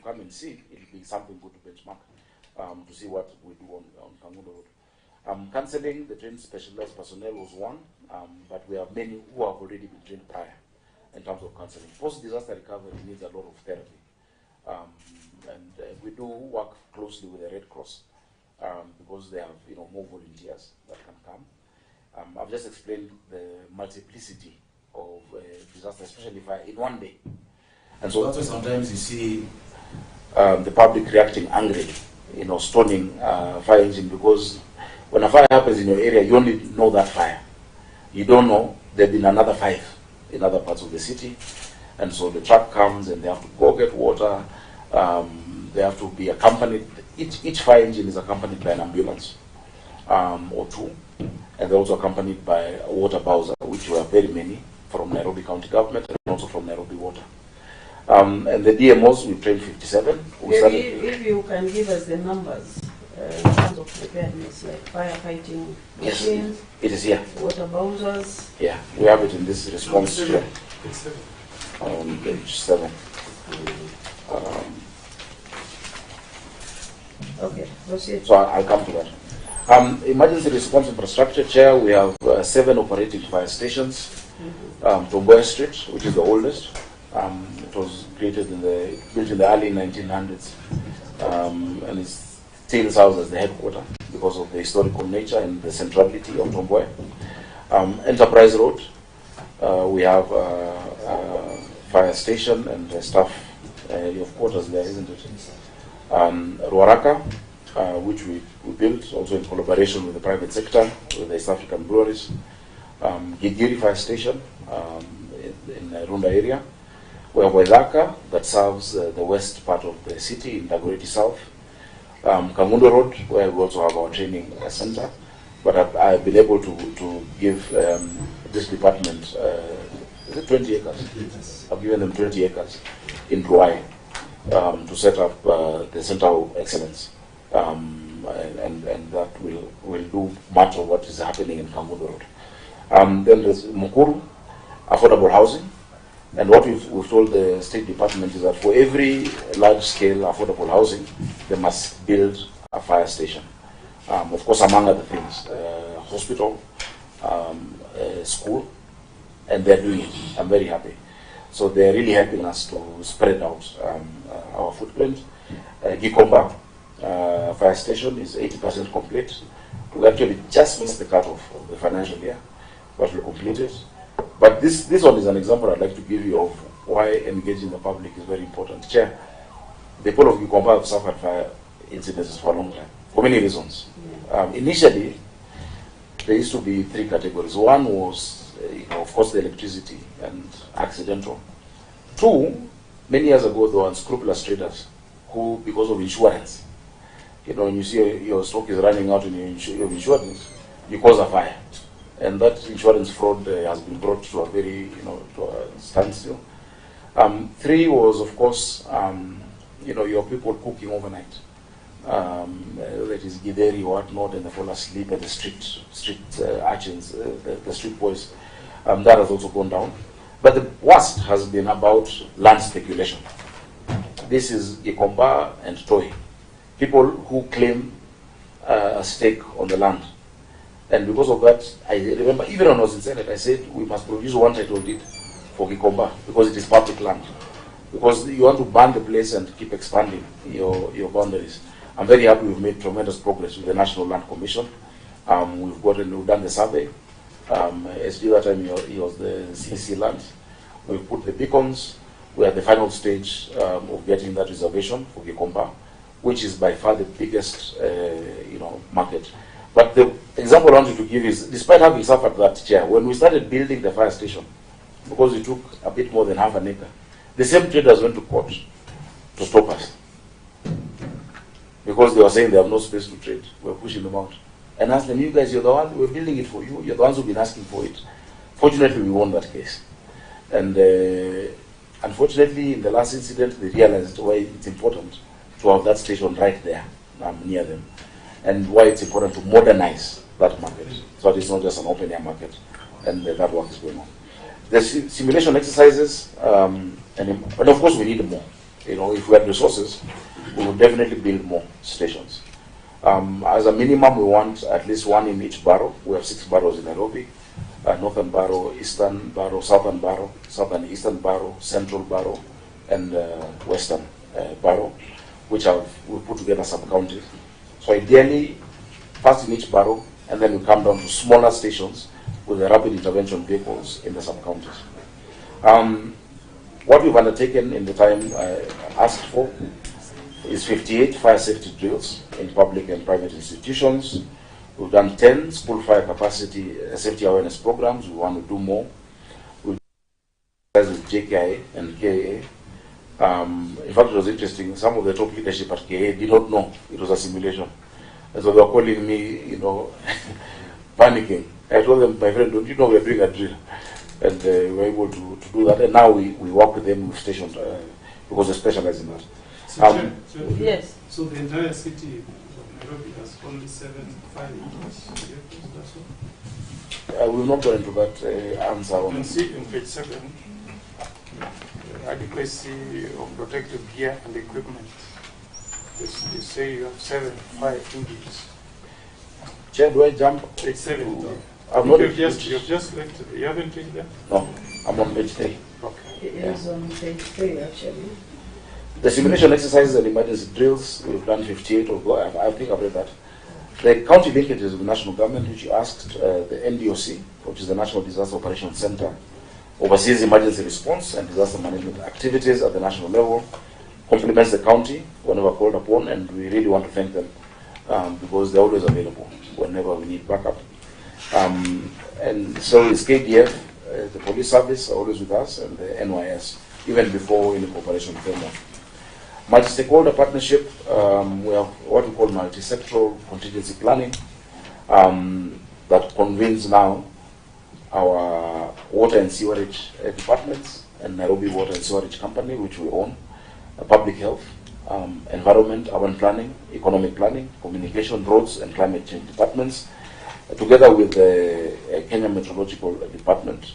come and see, it'll be something good to benchmark to see what we do on Kangundo Road. Counseling, the trained specialized personnel was one, but we have many who have already been trained prior in terms of counseling. Post-disaster recovery needs a lot of therapy. We do work closely with the Red Cross because they have more volunteers that can come. I've just explained the multiplicity of disaster, especially fire, in one day. And so that's why sometimes you see the public reacting angrily, stoning fire engine, because when a fire happens in your area, you only know that fire. You don't know there have been another 5 in other parts of the city. And so the truck comes and they have to go get water. They have to be accompanied. Each fire engine is accompanied by an ambulance or 2. And they're also accompanied by a water bowser, which were very many from Nairobi County Government and also from Nairobi Water. And the DMOs, we trained 57. If you can give us the numbers in terms of preparedness, like firefighting machines, yes, it is here. Water bowsers. Yeah, we have it in this response here. Page 7. Okay, proceed. So I'll come to that. Emergency response infrastructure, Chair, we have 7 operating fire stations. Tomboya Street, which is the oldest. It was built in the early 1900s, and it still serves as the headquarters because of the historical nature and the centrality of Tomboya. Enterprise Road, we have a fire station and staff of quarters there, isn't it? Ruaraka, which we built also in collaboration with the private sector, with the East African breweries. Gigiri Fire Station in Runda area. We have Waithaka, that serves the west part of the city in Dagoretti South. Kangundo Road, where we also have our training center. But I've been able to give this department is it 20 acres? Yes. I've given them 20 acres in Ruai to set up the Center of Excellence. And that will do much of what is happening in Kangundo Road. Then there's Mukuru, affordable housing. And what we've told the State Department is that for every large-scale affordable housing, they must build a fire station. Of course, among other things, hospital, school, and they're doing it. I'm very happy. So they're really helping us to spread out our footprint. Gikomba fire station is 80% complete. We actually just missed the cutoff of the financial year, but we completed. But this one is an example I'd like to give you of why engaging the public is very important. Chair, the people of Gikomba have suffered fire incidences for a long time, for many reasons. Initially, there used to be 3 categories. One was, of course, the electricity and accidental. 2, many years ago, there were unscrupulous traders who, because of insurance, when you see your stock is running out and you've insured it, you cause a fire. And that insurance fraud has been brought to a very, to a standstill. 3 was, of course, your people cooking overnight. That is Githeri or whatnot, and they fall asleep at the street urchins, the street boys. That has also gone down. But the worst has been about land speculation. This is Gikomba and Toi. People who claim a stake on the land. And because of that, I remember, even when I was in Senate, I said we must produce one title deed for Gikomba because it is public land. Because you want to ban the place and keep expanding your boundaries. I'm very happy we've made tremendous progress with the National Land Commission. We've done the survey. SG that time he was the CC land. We've put the beacons. We're at the final stage of getting that reservation for Gikomba, which is by far the biggest market. But the example I wanted to give is, despite having suffered that, Chair, when we started building the fire station, because it took a bit more than half an acre, the same traders went to court to stop us. Because they were saying they have no space to trade. We're pushing them out. And asked them, you guys, you're the one, we're building it for you. You're the ones who've been asking for it. Fortunately, we won that case. And unfortunately, in the last incident, they realized why it's important to have that station right there, near them. And why it's important to modernize that market, so that it's not just an open-air market, and that work is going on. The simulation exercises, and of course we need more. if we had resources, we would definitely build more stations. As a minimum, we want at least one in each borough. We have 6 boroughs in Nairobi: Northern Borough, Eastern Borough, Southern Eastern Borough, Central Borough, and Western Borough, which we put together sub-counties. So ideally, first in each borough, and then we come down to smaller stations with the rapid intervention vehicles in the sub-counties. What we've undertaken in the time asked for is 58 fire safety drills in public and private institutions. We've done 10 school fire capacity safety awareness programs. We want to do more. We've done with JKI and KA. In fact, it was interesting. Some of the top leadership at KA did not know it was a simulation. And so they were calling me, panicking. I told them, my friend, don't you know we're doing a drill? And we were able to do that. And now we work with them with stations because they specialize in that. Yes. So the entire city of Nairobi has only 7 fire engines. We will not go into that answer. You can see in page 7, adequacy of protective gear and equipment. You say you have 7 fire engines. Chair, do I jump? Page 7. You've just left it. You haven't read that? No, I'm on page 3. Okay. It is on page 3, actually. The simulation exercises and emergency drills, we've done 58 of those. I think I've read that. The county linkages with the national government, which you asked, the NDOC, which is the National Disaster Operations Center, oversees emergency response and disaster management activities at the national level, complements the county whenever called upon, and we really want to thank them because they're always available whenever we need backup. And so is KDF, the police service are always with us, and the NYS, even before any cooperation framework. Multi-stakeholder partnership, we have what we call multi-sectoral contingency planning that convenes now our water and sewerage departments and Nairobi Water and Sewerage Company, which we own, public health, environment, urban planning, economic planning, communication, roads, and climate change departments, together with the Kenya Meteorological Department.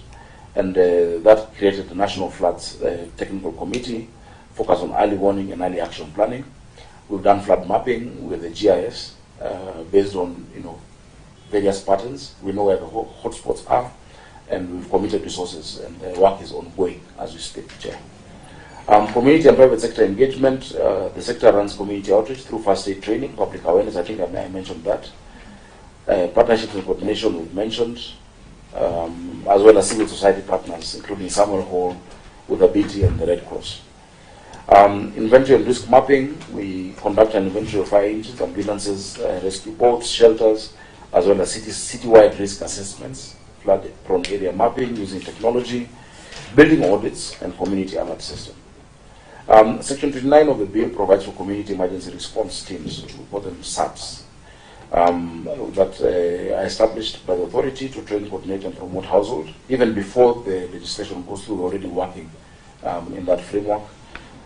And that created the National Floods Technical Committee, focused on early warning and early action planning. We've done flood mapping with the GIS based on various patterns. We know where the hotspots are, and we've committed resources, and the work is ongoing as we speak, Chair. Community and private sector engagement, the sector runs community outreach through first aid training, public awareness, I think I mentioned that. Partnerships and coordination we've mentioned, as well as civil society partners, including Samuel Hall with the BT and the Red Cross. Inventory and risk mapping, we conduct an inventory of fire engines, ambulances, rescue boats, shelters, as well as citywide risk assessments, flood-prone area mapping using technology, building audits, and community alert system. Section 29 of the bill provides for community emergency response teams, we call them SAPs, that are established by the authority to train, coordinate, and promote household. Even before the legislation goes through, we're already working in that framework.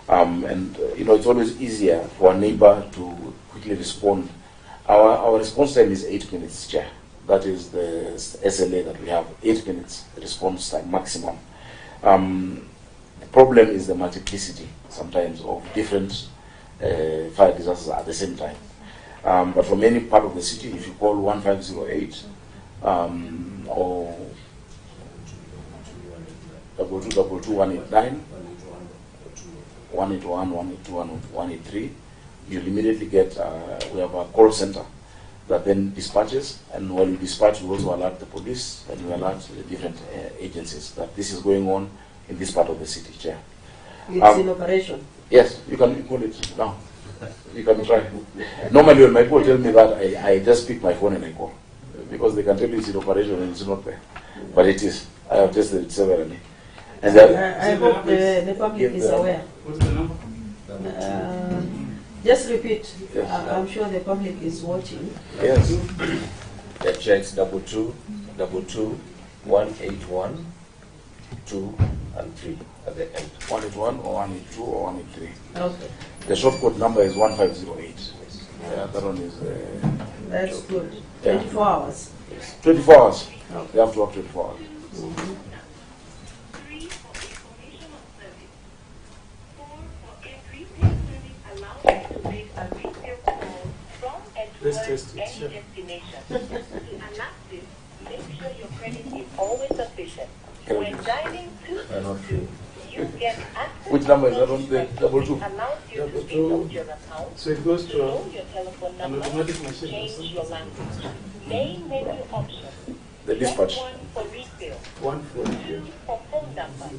It's always easier for a neighbor to quickly respond. Our response time is 8 minutes, Chair. That is the SLA that we have, 8 minutes response time maximum. The problem is the multiplicity sometimes of different fire disasters at the same time. But from any part of the city, if you call 1508 or 222-189, 181, 182, 183, you'll immediately get, we have a call center that then dispatches, and when you dispatch, we also alert the police and we alert the different agencies that this is going on in this part of the city, Chair. It's in operation? Yes, you can call it now. You can try. Normally when my people tell me that, I just pick my phone and I call, because they can tell you it's in operation and it's not there. But it is. I have tested it severally. And I hope the public is aware. What's the number? Just repeat. Yes. I'm sure the public is watching. yes, The check is 22 22 181 2 and 3 at the end. 181 or 182 or 183. Okay. The short code number is 1508. Yeah, that one is That's good. Yeah. 24 hours. 24 hours. Okay. They have to work 24 hours. Mhm. a retail call from and Let's towards test it, any sure. destination. To unlock this, make sure your credit is always sufficient. Okay. When dialing 222, you get access Which number is that to on the double two? allows you to Double speak two. out your account, So it goes to to know your telephone an number, automatic machine. change your language. Main menu options. The dispatch. Press 1 for retail, 1 for 2 for phone number,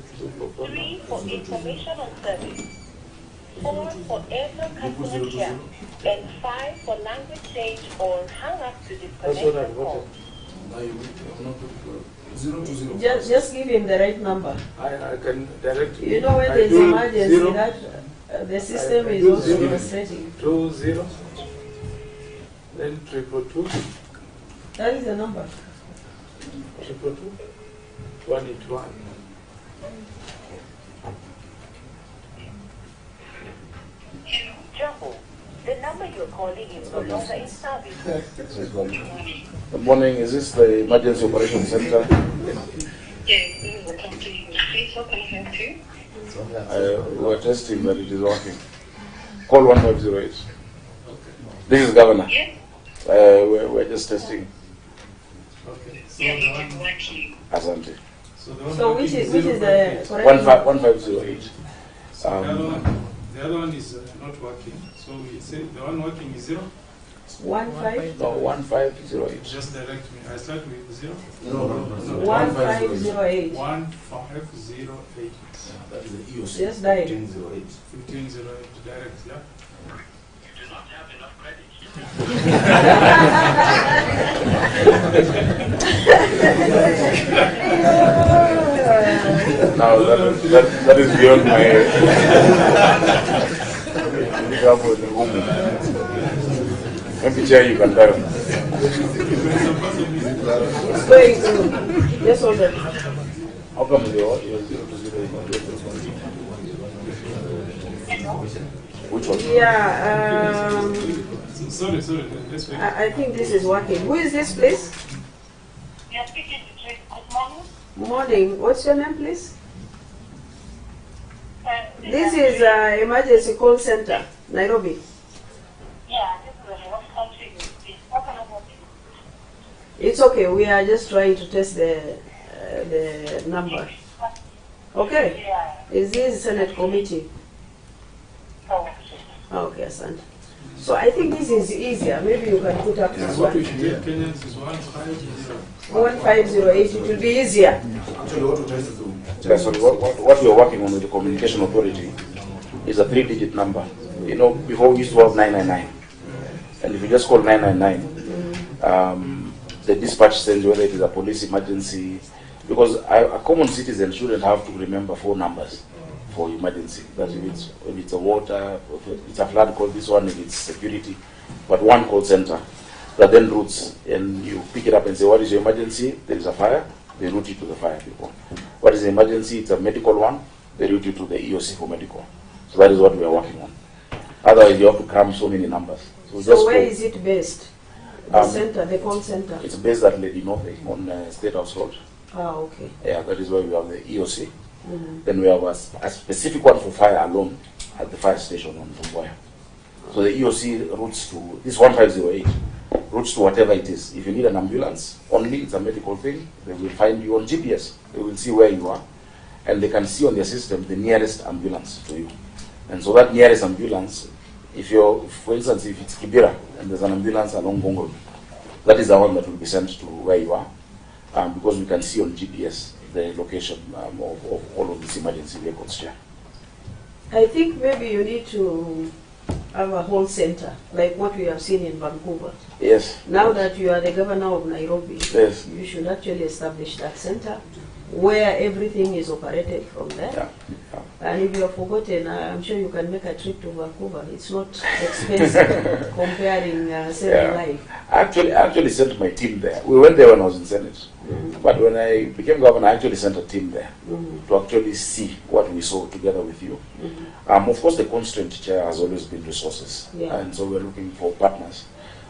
3 for information on service, 4 for airtel customer care, and 5 for language change or hang up to That's disconnect what the I've call. gotten. Just give him the right number. I can direct. You know when I there's do emergency, zero, that the system I is do also zero. frustrating. 20, then 222, That is the number. 222, 181. Jumbo, the number you're calling is no longer in service. Good morning. Is this the Emergency Operations Center? Yes, this is the company. Please, what can I help you? We're testing that it is working. Call 1508. Okay. This is Governor. Yes. We're just testing. Okay. So Yeah, the it's one, working. Asante. so the one So working which is zero the five. correct 1508. So the other one is not working. So we say the one working is 0. 15? No, 1508. Just direct me. I start with 0. No. 1508. 1508. That is the EOC. Just dial. 1508. 1508 direct, yeah. Now that is beyond my maybe chair you can dial. It's going to. Just hold it. How come your 0 to 0 is not working? Which one? Yeah, Sorry, let's wait. I think this is working. Who is this, please? You're speaking to Trace. Good morning. Morning. What's your name, please? This is is Emergency Call Center, Nairobi. Yeah, this is what country is. What can I help you? It's okay. We are just trying to test the number. Okay. Yeah. Is this Senate committee? Oh, Okay, Asante. So I think this is easier. Maybe you can put up this What we one. should get Kenyans is 150. 1508. It will be easier. Actually, what we're trying to do, Yeah, sorry, what we are working on with the Communication Authority is a 3-digit number. You know, before we used to have 999. And if you just call 999, the dispatch sends whether it is a police emergency, because a common citizen shouldn't have to remember 4 numbers for emergency. That if it's a water, if it's a flood, call this one, if it's security, but one call center that then routes, and you pick it up and say, what is your emergency? There is a fire, they route you to the fire people. What is the emergency? It's a medical one, they route you to the EOC for medical. So that is what we are working on. Otherwise, you have to cram so many numbers. So So where go. is it based? The center, the call center. It's based at Lady North on State House Road. Ah, okay. Yeah, that is where we have the EOC. Mhm. Then we have a specific one for fire alone at the fire station on Tomboya. So the EOC routes to, this 1508, routes to whatever it is. If you need an ambulance, only it's a medical thing, they will find you on GPS. They will see where you are, and they can see on their system the nearest ambulance to you. And so that nearest ambulance, if you're, for instance, if it's Kibera and there's an ambulance along Bongo, that is the one that will be sent to where you are, because we can see on GPS the location of all of these emergency vehicles here. I think maybe you need to have a whole center, like what we have seen in Vancouver. Yes. Now that you are the governor of Nairobi, Yes. you should actually establish that center where everything is operated from there. Yeah. And if you have forgotten, I'm sure you can make a trip to Vancouver. It's not expensive comparing saving life. I actually sent my team there. We went there when I was in Senate. But when I became governor, I actually sent a team there to actually see what we saw together with you. Of course, the constraint chair has always been resources. Yeah. And so we're looking for partners.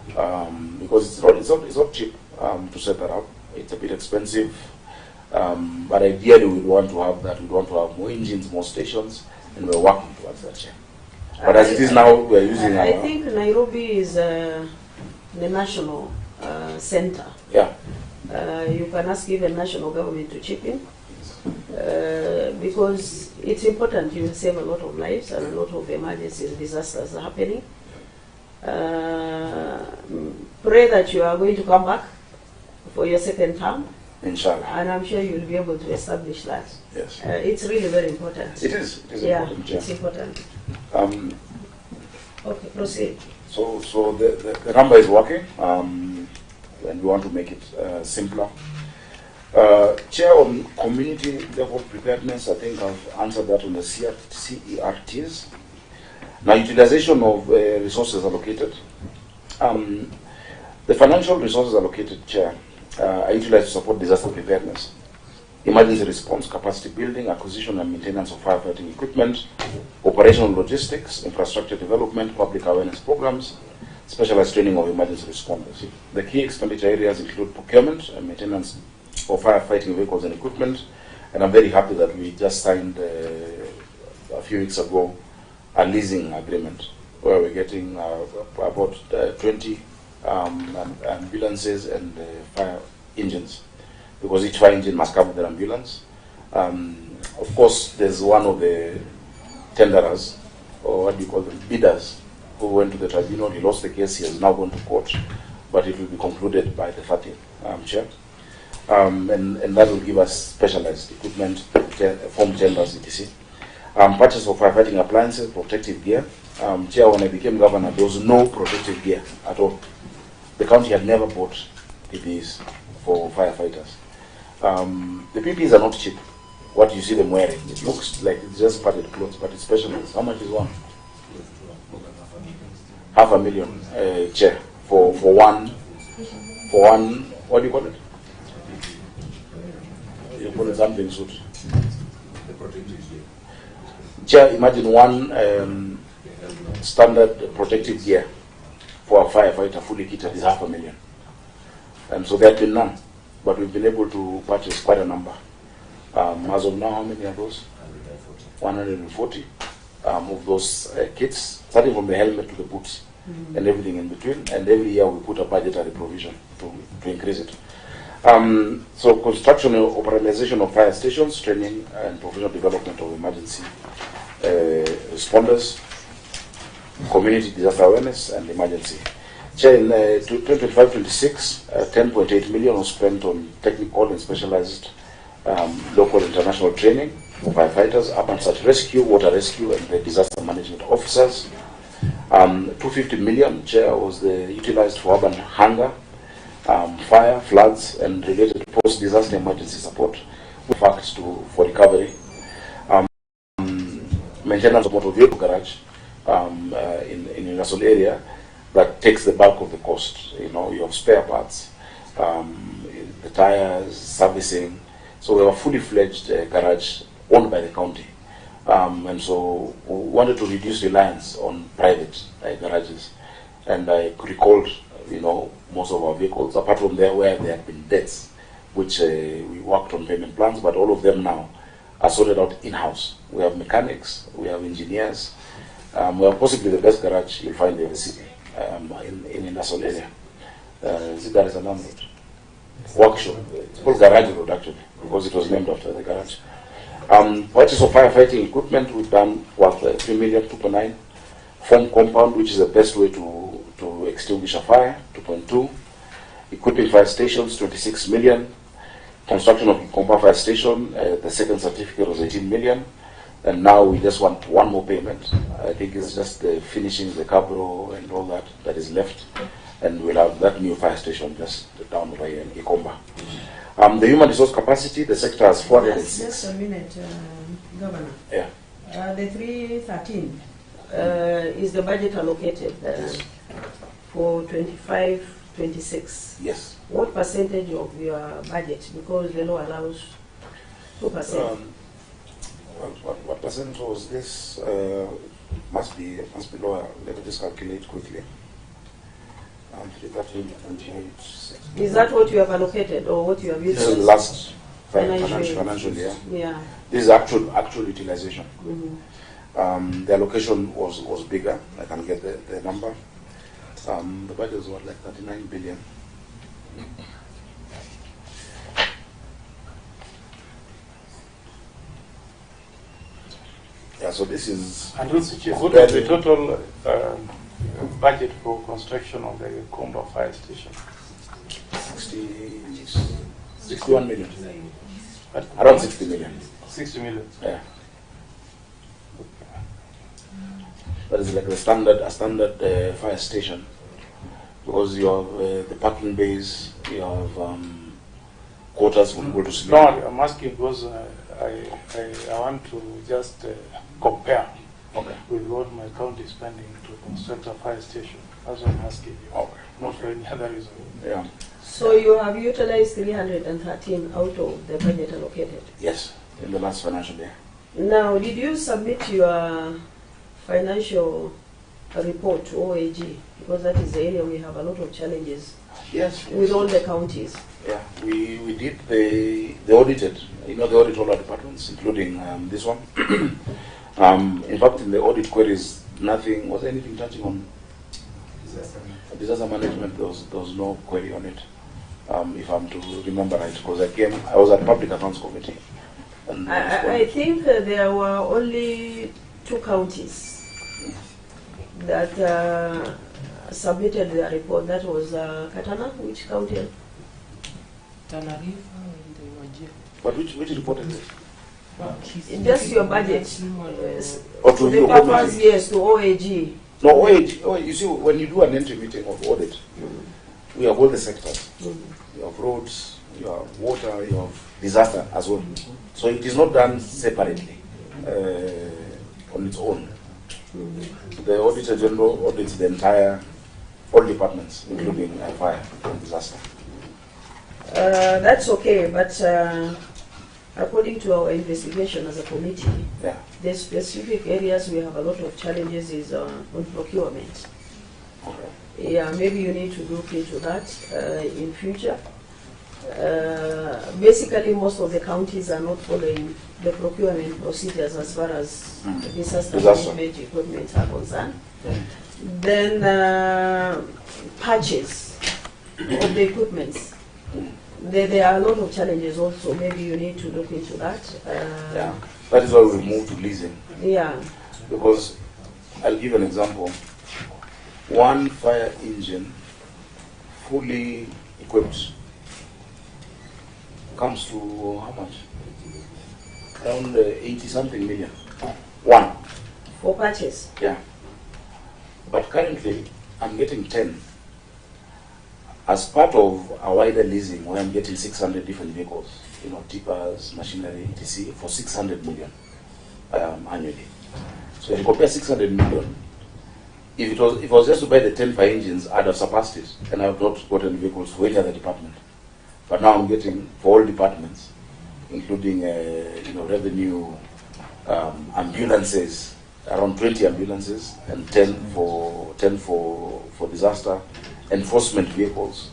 Because it's not cheap to set that up. It's a bit expensive. But ideally, we'd want to have that. We'd want to have more engines, more stations, and we're working towards that chair. But as it is now, we are using I our... think Nairobi is the national center. Yeah. You can ask even national government to chip in because it's important. You will save a lot of lives and a lot of emergencies, disasters are happening. Pray that you are going to come back for your second term. Inshallah. And I'm sure you'll be able to establish that. Yes. It's really very important. It is. It is Yeah, important. it's important. Okay, proceed. So the number is working, and we want to make it simpler. Chair, on community level preparedness, I think I've answered that on the CERTs. Now, utilization of resources allocated. The financial resources allocated, Chair, are utilized to support disaster preparedness, emergency response, capacity building, acquisition and maintenance of firefighting equipment, operational logistics, infrastructure development, public awareness programs, specialized training of emergency responders. The key expenditure areas include procurement and maintenance of firefighting vehicles and equipment, and I'm very happy that we just signed a few weeks ago a leasing agreement where we're getting about 20 ambulances and fire engines, because each fire engine must come with an ambulance. Of course, there's one of the tenderers, or what do you call them, bidders, who went to the tribunal. He lost the case. He has now gone to court, but it will be concluded by the 30th, Chair. And that will give us specialized equipment, form tenders, etc. Purchase of firefighting appliances, protective gear. Chair, when I became governor, there was no protective gear at all. The county had never bought PPEs for firefighters. The PPEs are not cheap. What you see them wearing, it looks like it's just padded clothes, but it's specialized. How much is one? $500,000, Chair, for one. What do you call it? You call it something suit. Chair, imagine one standard protective gear for a firefighter fully kitted is $500,000. And so there have been none, but we've been able to purchase quite a number. As of now, how many are those? 140 of those kits, starting from the helmet to the boots and everything in between. And every year we put a budgetary provision to increase it. So construction and operationalization of fire stations, training and professional development of emergency responders, community disaster awareness and emergency. Chair, in 2025-26, 10.8 million was spent on technical and specialized local international training for firefighters, urban search rescue, water rescue, and the disaster management officers. 250 million, Chair, was utilized for urban hunger, fire, floods, and related post-disaster emergency support, with facts for recovery. Maintenance of motor vehicle garage in Russell area that takes the bulk of the cost. You know, you have spare parts, the tires, servicing. So we have a fully fledged garage owned by the county. And so we wanted to reduce reliance on private garages. And I recalled, most of our vehicles, apart from there where there have been debts, which we worked on payment plans, but all of them now are sorted out in-house. We have mechanics, we have engineers, we have possibly the best garage you'll find in the city, in industrial area. There is a number workshop. It's called Garage Road actually, because it was named after the garage. Purchase of firefighting equipment, we've done 3 million, 2.9. Foam compound, which is the best way to extinguish a fire, 2.2. Equipping fire stations, 26 million. Construction of Compa Fire Station, the second certificate was 18 million. And now we just want one more payment. I think it's just finishing the cabro and all that is left. And we'll have that new fire station just down by Gikomba. The human resource capacity, the sector has 406. Just a minute, Governor. Yeah. The 313 is the budget allocated for 25-26. Yes. What percentage of your budget? Because the law allows 2%. What percent was this? Must be lower. Let me just calculate quickly. 313, 28. Is that what you have allocated or what you have used? This is last Financial financial year. Yeah. This is actual utilization. The allocation was bigger. I can get the number. The budget was what, like 39 billion. Yeah, so this is. And also, Chief, what is the total budget for construction of the Komba fire station? 61 million. What? Around 60 million. 60 million. Yeah. That is like a standard fire station, because you have the parking bays, you have quarters for people to sleep. No, I'm asking because I want to just compare Okay. with what my county is spending to construct a fire station. That's what I'm asking you. Okay. Not for any other reason. Yeah. So you have utilized 313 out of the budget allocated. Yes. In the last financial year. Now, did you submit your financial report to OAG? Because that is the area we have a lot of challenges Yes. with all the counties. Yeah. We did the audited. You know, the audit all our departments, including this one. In fact, in the audit queries, nothing was anything touching on disaster management. There was no query on it. If I'm to remember right, because I was at Public Accounts Committee. And I think there were only 2 counties that submitted their report. That was Katana, which county? Tana River and the Wajir. But which report is it? Just your budget. Or to The your purpose, committee? yes, to OAG. No, OAG, you see, when you do an entry meeting of audit, we have all the sectors. You have roads, you have water, you have disaster as well. So it is not done separately on its own. The Auditor General audits the entire, all departments, including fire and disaster. That's okay, but according to our investigation as a committee, Yeah. the specific areas we have a lot of challenges is on procurement. Okay. Yeah, maybe you need to look into that in future. Basically, most of the counties are not following the procurement procedures as far as disaster management equipment are concerned. Then purchase of the equipment. There are a lot of challenges also. Maybe you need to look into that. Yeah. That is why we moved to leasing. Yeah. Because I'll give an example. One fire engine, fully equipped, comes to how much? Around 80-something million. One. For purchase. Yeah. But currently, I'm getting 10. As part of a wider leasing, where I'm getting 600 different vehicles, you know, tippers, machinery, etc., for 600 million annually. So if you compare 600 million, if it was just to buy the 10 fire engines, I'd have surpassed it, and I've not gotten vehicles for any other department. But now I'm getting for all departments, including revenue, ambulances, around 20 ambulances, and 10 for disaster, enforcement vehicles,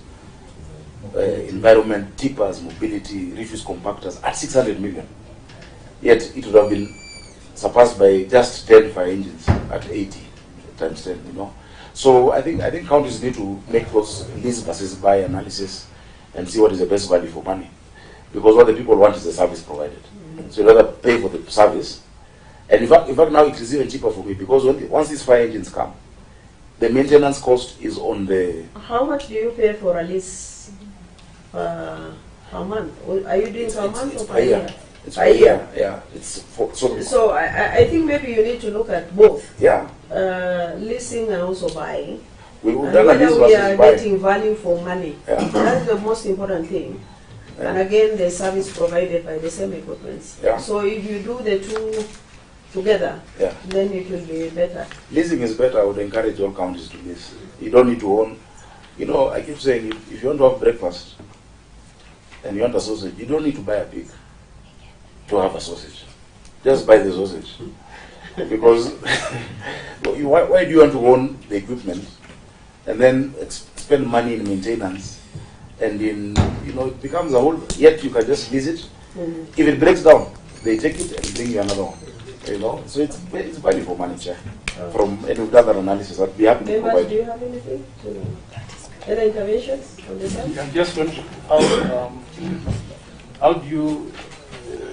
environment, tippers, mobility, refuse compactors at 600 million. Yet it would have been surpassed by just 10 fire engines at 80 times 10, you know. So I think counties need to make those lease versus buy analysis and see what is the best value for money. Because what the people want is the service provided. So you rather pay for the service. And in fact now it is even cheaper for me, because once these fire engines come, the maintenance cost is on the... How much do you pay for a lease per month? Are you doing per month or per year? It's per year, yeah. So I think maybe you need to look at both. Yeah. Leasing and also buying. We would And whether we are buy. getting value for money. Yeah. That's the most important thing. Yeah. And again, the service provided by the same equipment. Yeah. So if you do the two together, Yeah. then it will be better. Leasing is better. I would encourage all counties to lease. You don't need to own. You know, I keep saying, if you want to have breakfast and you want a sausage, you don't need to buy a pig to have a sausage. Just buy the sausage. Because why do you want to own the equipment and then spend money in maintenance and it becomes a whole, yet you can just lease it. If it breaks down, they take it and bring you another one. You know, so it's value for money, Chair. From any other analysis, I'd be happy to Members, provide. do you have anything? Any interventions on this one? I'm just wondering how do you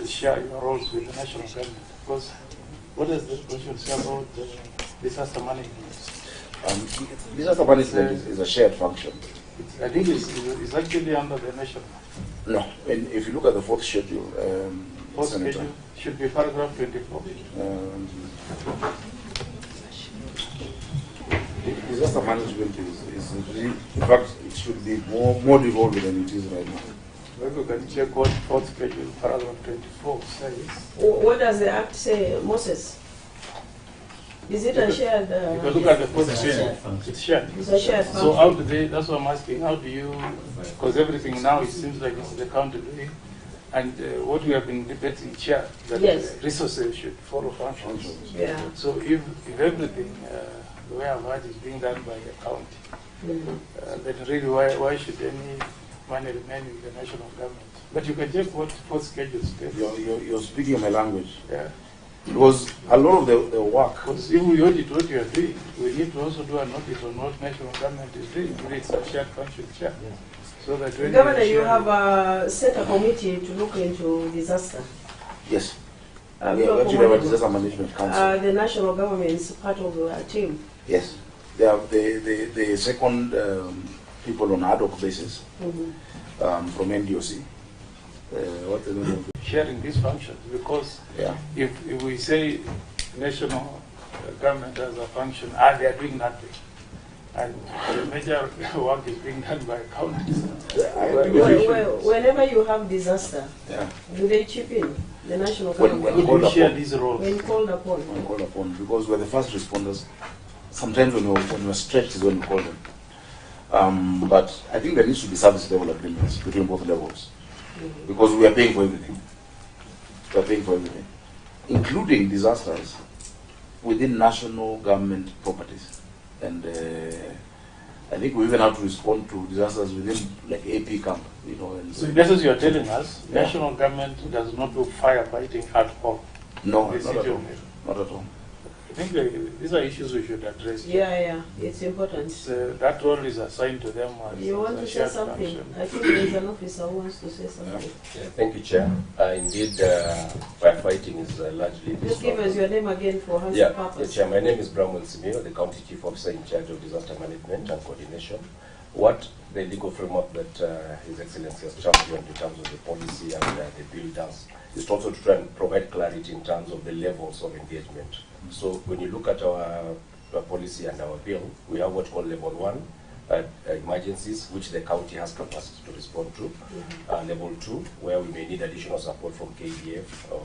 share your roles with the national government? Because what does the resolution say about disaster management? Disaster management is a shared function. I think it's actually under the national. No, and if you look at the fourth schedule, Fourth Senator, schedule should be paragraph 24. disaster management is really, in fact, it should be more devolved than it is right now. Maybe you can check what fourth schedule, paragraph 24 says. What does the Act say, Moses? Is it a shared? If you look at the fourth schedule, it's shared. It's a shared So function. how do they, that's what I'm asking, how do you, because everything now it seems like it's the county doing, and what we have been debating, Chair, that Yes. resources should follow functions. Yeah. So if everything, the way I've heard is being done by the county, then really why should any money remain with the national government? But you can check what fourth schedule states. You're speaking my language. Yeah. Because a lot of the work, Because if we audit what you are doing, we need to also do an audit on what national government is doing. It's a shared function, Chair. So that when Governor, you share- have set a committee to look into disaster. yes, Have we you actually have a appointed- disaster management council. The national government is part of the team. Yes, they are the second people on ad hoc basis from NDOC. What's the name of it? sharing these functions, because Yeah. if we say national government has a function, and they are doing nothing, and the major work is being done by counties. Whenever you have disaster, Yeah. do they chip in? The national When government? we How call do you share upon, these roles? When called upon? when called upon, because we're the first responders. Sometimes when we're stretched is when we call them. But I think there needs to be service level agreements between both levels, because we are paying for everything. We are paying for everything, including disasters within national government properties. And I think we even have to respond to disasters within, like, AP camp, you know. And So in essence, you are telling us, Yeah. national government does not do firefighting at all. no, The not city at all. of Nairobi. Not at all. I think these are issues we should address. Yeah, it's important. That role is assigned to them as You want a to say shared something? function. I think there is an officer who wants to say something. Yeah, thank you, Chair. Indeed, firefighting is largely Just give us your name again for Hansa Yeah, purpose. Chair, my name is Bramwell Simeo, the County Chief Officer in charge of disaster management and coordination. What the legal framework that His Excellency has championed in terms of the policy and the bill does is also to try and provide clarity in terms of the levels of engagement. So when you look at our policy and our bill, we have what we call level 1, emergencies, which the county has capacity to respond to. Level 2, where we may need additional support from KDF or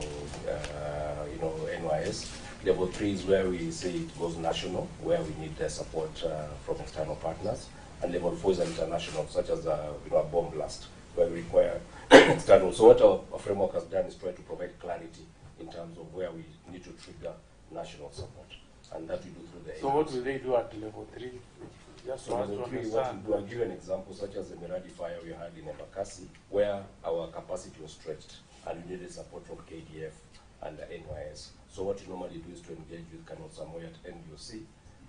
NYS. Level 3 is where we say it goes national, where we need the support from external partners. And level 4 is international, such as a bomb blast, where we require external. So what our framework has done is try to provide clarity in terms of where we need to trigger national support, and that we do through the. So what will they do at level 3? Just So for us level to 3, understand. I'll give you an example, such as the Miradi fire we had in Embakasi, where our capacity was stretched and we needed support from KDF and the NYS. So what you normally do is to engage with Colonel Samoy at NDOC,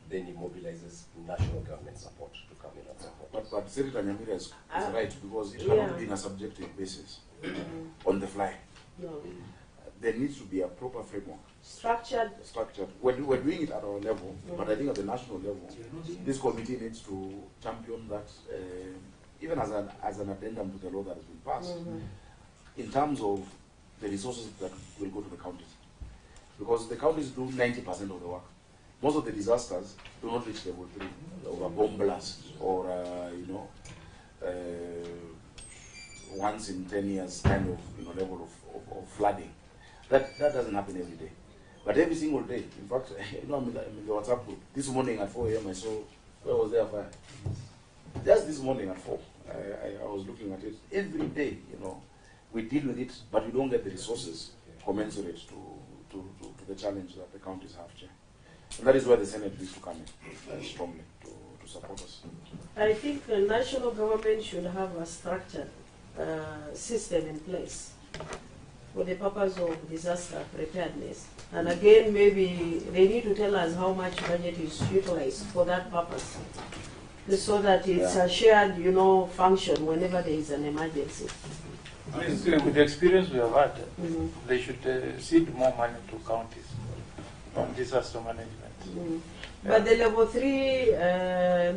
then he mobilizes national government support to come in and support. But Senator Nyamira is right, because it Yeah. cannot be in a subjective basis, on the fly. No. There needs to be a proper framework, Structured. structured. We're doing it at our level, but I think at the national level, this committee needs to champion that, even as an addendum to the law that has been passed, in terms of the resources that will go to the counties. Because the counties do 90% of the work. Most of the disasters do not reach level 3, or a bomb blast, or once in 10 years kind of level of flooding. That doesn't happen every day. But every single day, in fact, I'm in the WhatsApp group. This morning at 4 a.m. I saw, where was there fire? Just this morning at 4, I was looking at it. Every day, we deal with it, but we don't get the resources commensurate to the challenge that the counties have, Chair. And that is where the Senate needs to come in strongly to support us. I think the national government should have a structured system in place for the purpose of disaster preparedness. And again, maybe they need to tell us how much budget is utilized for that purpose, so that it's a shared, function whenever there is an emergency. With the experience we have had, they should cede more money to counties on disaster management. But the level 3,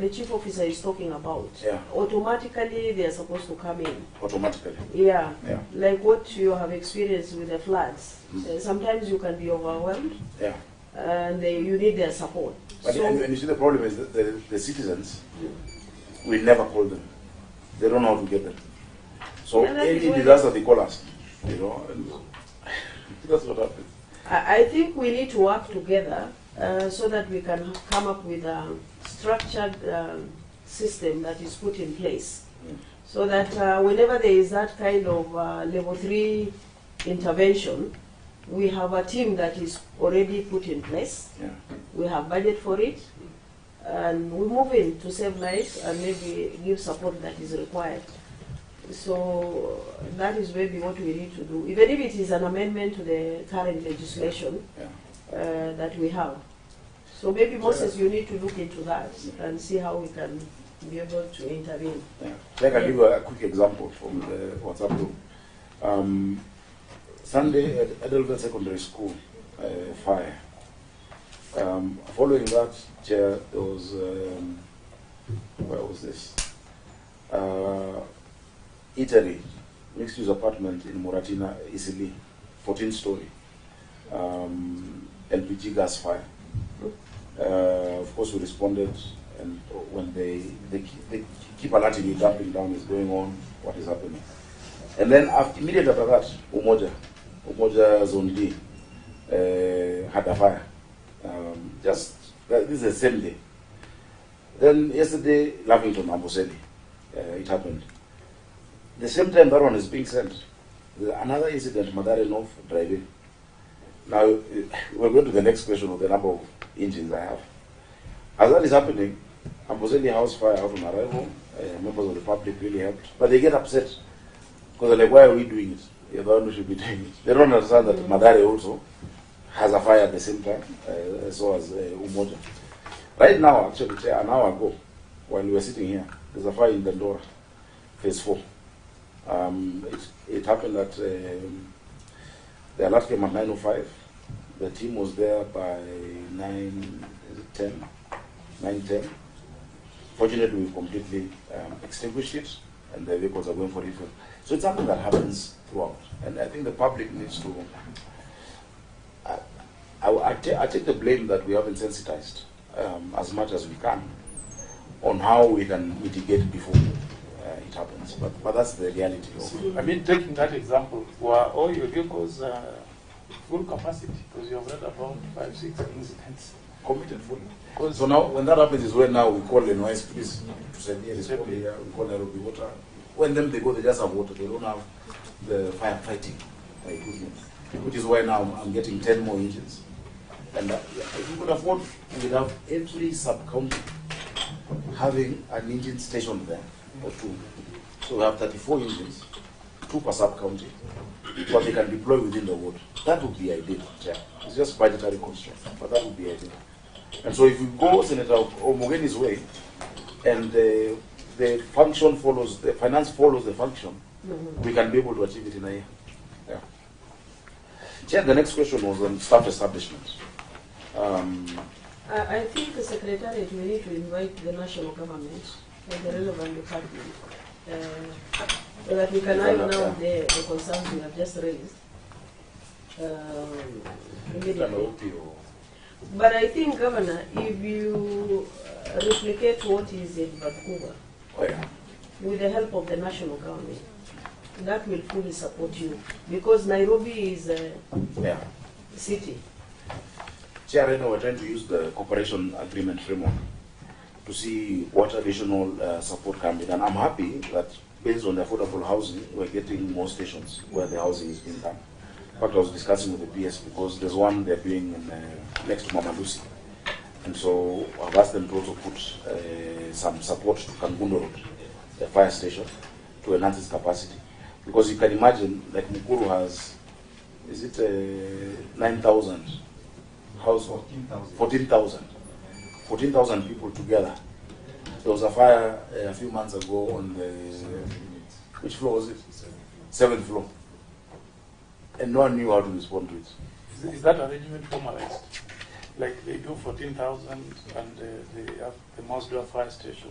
the chief officer is talking about, automatically they are supposed to come in. Automatically. Yeah. Like what you have experienced with the floods. Sometimes you can be overwhelmed. Yeah. And you need their support. But and you see, the problem is that the citizens will never call them. They don't know how to get them. So any disaster they call us, and that's what happens. I think we need to work together so that we can come up with a structured system that is put in place. So that whenever there is that kind of level 3 intervention, we have a team that is already put in place. We have budget for it, and we move in to save lives and maybe give support that is required. So that is maybe what we need to do, even if it is an amendment to the current legislation that we have. So maybe, Moses, you need to look into that and see how we can be able to intervene. So I can give you a quick example from the WhatsApp group. Sunday at Edelville Secondary School, fire. Following that, Chair, there was, where was this? Italy, mixed-use apartment in Muratina, Isili, 14-story, LPG gas fire. Of course, we responded, and when they keep alerting you, jumping down is going on, what is happening. And then immediately after that, Umoja Zone D had a fire. This is the same day. Then yesterday, Lavington, Amboseli, it happened. The same time that one is being sent, another incident, Madare North driving. Now, we're going to the next question of the number of engines I have. As that is happening, Amboseli house fire out on arrival, members of the public really helped, but they get upset because they're like, why are we doing it? You're the one who should be doing it. They don't understand that Madare also has a fire at the same time, so as Umoja. Right now, actually, an hour ago, while we were sitting here, there's a fire in Dandora, phase 4. It happened that the alert came at 9:05. The team was there by 9:10. Fortunately, we've completely extinguished it, and the vehicles are going for refuel. So it's something that happens throughout, and I think the public needs to. I take the blame that we haven't sensitized as much as we can on how we can mitigate before it happens. But that's the reality. I mean, taking that example, were all your vehicles full capacity? Because you have read about 5-6 incidents. Committed fully. So now, when that happens, is when now we call the noise police to send here, we call Nairobi water. When them they go, they just have water. They don't have the firefighting equipment, which is why now I'm getting 10 more engines. And if we could afford, we'd have every sub-county having an engine stationed there, or 2. So we have 34 engines, 2 per sub-county, but they can deploy within the ward. That would be ideal. Yeah. It's just budgetary constraint, but that would be ideal. And so if we go Senator Omogeni's way, and the function follows, the finance follows the function, we can be able to achieve it in a year. Yeah. Chair, the next question was on staff establishment. I think the Secretariat, we need to invite the national government and the relevant department so that we can iron out the concerns we have just raised immediately. But I think, Governor, if you replicate what is in Vancouver, with the help of the national government, that will fully support you, because Nairobi is a city. Chair, right now we're trying to use the cooperation agreement framework to see what additional support can be done. I'm happy that based on the affordable housing, we're getting more stations where the housing is being done. In fact, I was discussing with the PS because there's one they're doing in, next to Mama Lucy. And so I've asked them to also put some support to Kangundo Road, the fire station, to enhance its capacity. Because you can imagine, like Mukuru has is it 9,000 households? 14,000. 14,000 people together. There was a fire a few months ago on the, which floor was it? 7th floor. And no one knew how to respond to it. Is that arrangement formalized? Like they do 14,000 and they have the most do a fire station.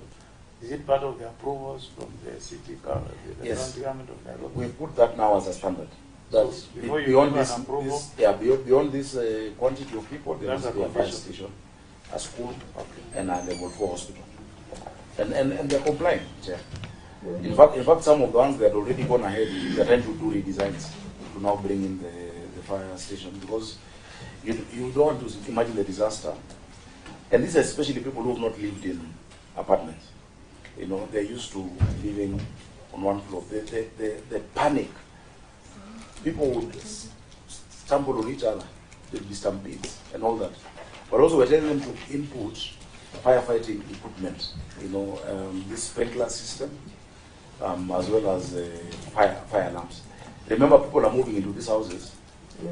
Is it part of the approvals from the city government, the Yes. county government of Nairobi? We put that now as a standard. So That's before you beyond give this, an approval? beyond this quantity of people, there That's must a be a fire condition. station, a school, Okay. and a level 4 hospital. And they're complying, Chair. In fact, some of the ones that had already gone ahead, they're trying to do redesigns to now bring in the fire station, because you don't want to imagine the disaster. And this is especially people who have not lived in apartments. You know, they're used to living on one floor. They panic. People would stumble on each other, there'd be stampedes and all that. But also we're telling them to input firefighting equipment, you know, this sprinkler system, as well as fire alarms. Remember, people are moving into these houses,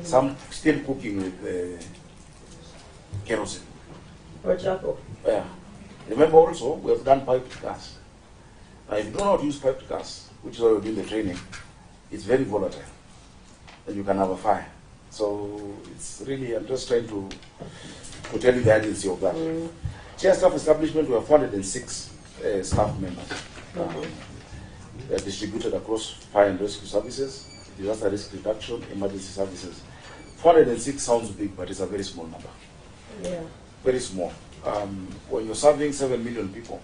some still cooking with kerosene. Or charcoal. Yeah. Remember also, we have done piped gas. Now, if you don't know how to use piped gas, which is why we're doing the training, it's very volatile. And you can have a fire. So it's really, I'm just trying to tell you the urgency of that. Chair staff establishment, we have 406 staff members distributed across fire and rescue services, disaster risk reduction, emergency services. 406 sounds big, but it's a very small number. Yeah. Very small. When you're serving 7 million people,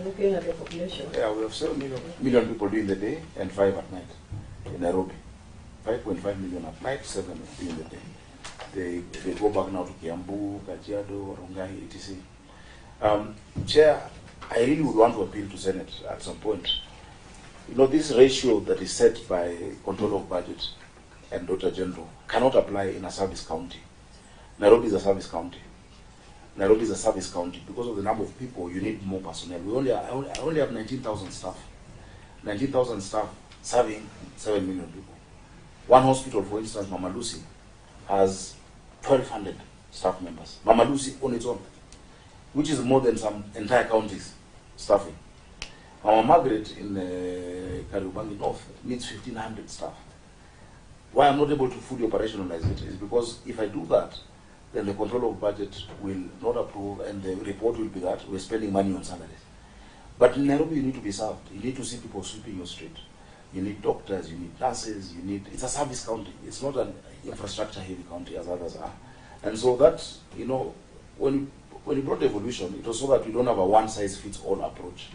Looking at the population. yeah, we have 7 million people during the day and 5 at night in Nairobi. 5.5 million at night, 7 during the day. They go back now to Kiambu, Kajiado, Rongai, etc. Chair, I really would want to appeal to Senate at some point. You know, this ratio that is set by control of budget and Director General cannot apply in a service county. Nairobi is a service county. Nairobi is a service county. Because of the number of people, you need more personnel. I only have 19,000 staff. 19,000 staff serving 7 million people. One hospital, for instance, Mama Lucy, has 1,200 staff members. Mama Lucy on its own, which is more than some entire counties staffing. Mama Margaret in Kariobangi North needs 1,500 staff. Why I'm not able to fully operationalize it is because if I do that, then the control of budget will not approve, and the report will be that we're spending money on salaries. But in Nairobi, you need to be served. You need to see people sweeping your street. You need doctors, you need nurses, it's a service county. It's not an infrastructure-heavy county as others are. And so that, you know, when you brought evolution, it was so that we don't have a one-size-fits-all approach.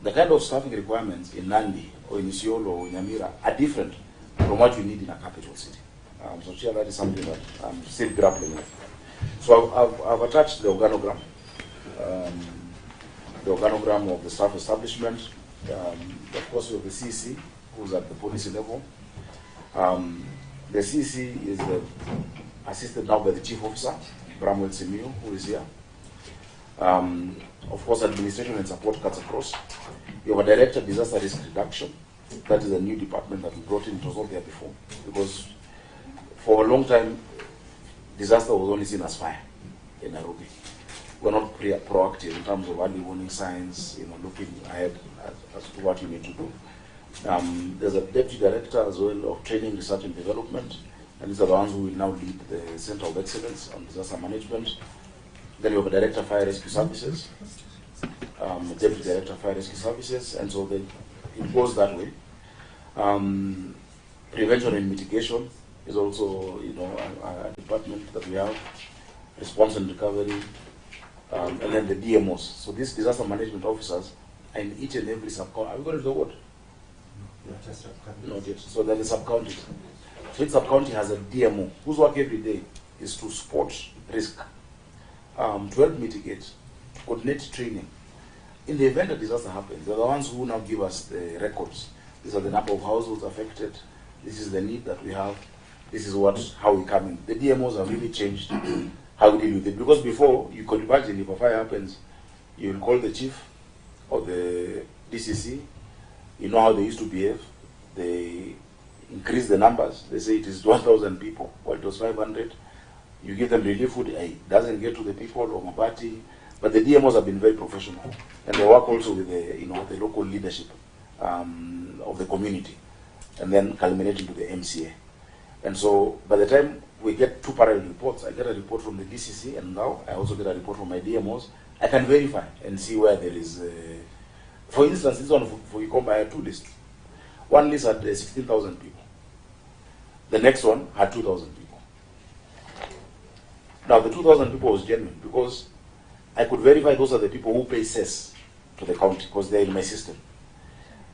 The kind of staffing requirements in Nandi, or in Isiolo, or in Nyamira are different from what you need in a capital city. So Chair, that is something that I'm still grappling with. So I've attached the organogram of the staff establishment. Of course, we have the CC, who's at the policy level. The CC is assisted now by the Chief Officer, Bramwell Simiyu, who is here. Of course, administration and support cuts across. You have a Director of Disaster Risk Reduction. That is a new department that we brought in. It was not there before. Because for a long time, disaster was only seen as fire in Nairobi. We're not proactive in terms of early warning signs, you know, looking ahead as to what you need to do. There's a Deputy Director as well of Training, Research and Development, and these are the ones who will now lead the Center of Excellence on Disaster Management. Then you have a Director of Fire Rescue Services, Deputy Director of Fire Rescue Services, and so it goes that way. Prevention and mitigation is also, you know, a department that we have. Response and recovery, and then the DMOs. So these disaster management officers are in each and every sub-county. Are we going to the word? Not yet. So then the sub-counties. So each sub-county has a DMO whose work every day is to spot risk, to help mitigate, to coordinate training. In the event a disaster happens, they're the ones who now give us the records. These are the number of households affected. This is the need that we have. This is how we come in. The DMOs have really changed how we deal with it. Because before, you could imagine if a fire happens, you will call the chief or the DCC. You know how they used to behave. They increase the numbers. They say it is 1,000 people, well, it was 500. You give them relief food, it doesn't get to the people or Mabati. But the DMOs have been very professional, and they work also with the, the local leadership of the community, and then culminating to the MCA. And so by the time we get two parallel reports, I get a report from the DCC, and now I also get a report from my DMOs. I can verify and see where there is, for instance, this one for Ikomba, I had two lists. One list had 16,000 people. The next one had 2,000 people. Now the 2,000 people was genuine because I could verify those are the people who pay cess to the county because they're in my system.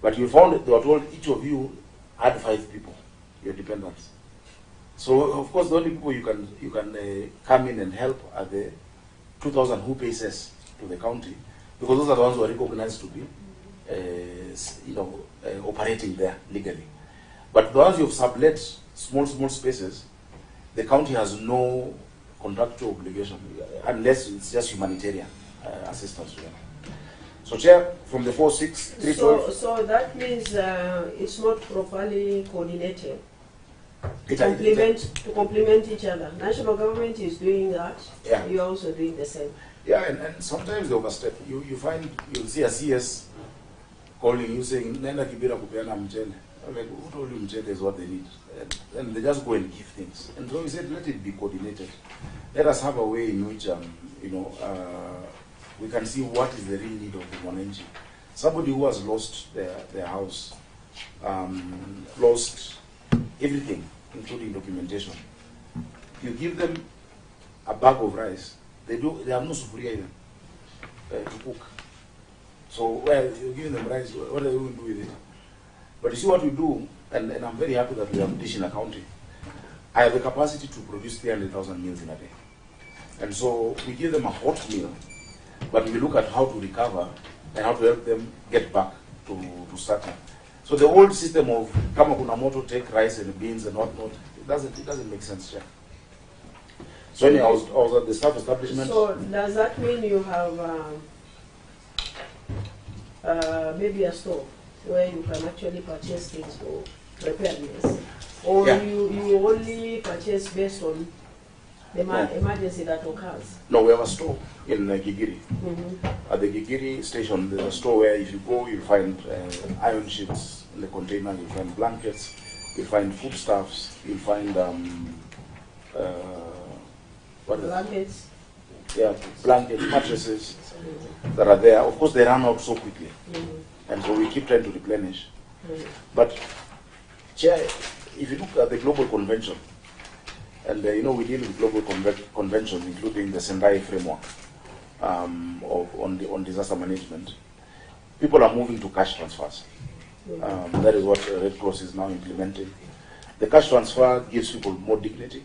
But you found that they were told each of you had 5 people, your dependents. So of course the only people you can come in and help are the 2,000 who pay cess to the county, because those are the ones who are recognized to be operating there legally. But the ones you've sublet small spaces, the county has no contractual obligation unless it's just humanitarian assistance to them. So Chair, from the 46312. So that means it's not properly coordinated. To complement each other. National government is doing that. Yeah. You're also doing the same. Yeah, and sometimes they overstep. You'll see a CS calling you saying, Nenda Kibira kupeana mchele. I'm like, who told you mchele is what they need? And they just go and give things. And so we said, let it be coordinated. Let us have a way in which, we can see what is the real need of the Mwananchi. Somebody who has lost their house, lost everything, including documentation. You give them a bag of rice, they have no sufuria even to cook. So, well, you're giving them rice, what are they going to do with it? But you see what we do, and I'm very happy that we have dish in a county. I have the capacity to produce 300,000 meals in a day. And so we give them a hot meal, but we look at how to recover and how to help them get back to starting. So the old system of kama kuna moto, take rice and beans and whatnot, it doesn't make sense, Chair. So anyway, I was at the staff establishment. So does that mean you have maybe a store where you can actually purchase things for preparedness? Or Yeah. you only purchase based on the emergency that occurs? No, we have a store in Gigiri. At the Gigiri station, there's a store where if you go, you'll find iron sheets in the container, you'll find blankets, you'll find foodstuffs, you'll find Blankets? Yeah, blankets, mattresses that are there. Of course, they run out so quickly. And so we keep trying to replenish. But, Chair, if you look at the global convention, and we deal with global conventions, including the Sendai framework on disaster management, people are moving to cash transfers. That is what Red Cross is now implementing. The cash transfer gives people more dignity,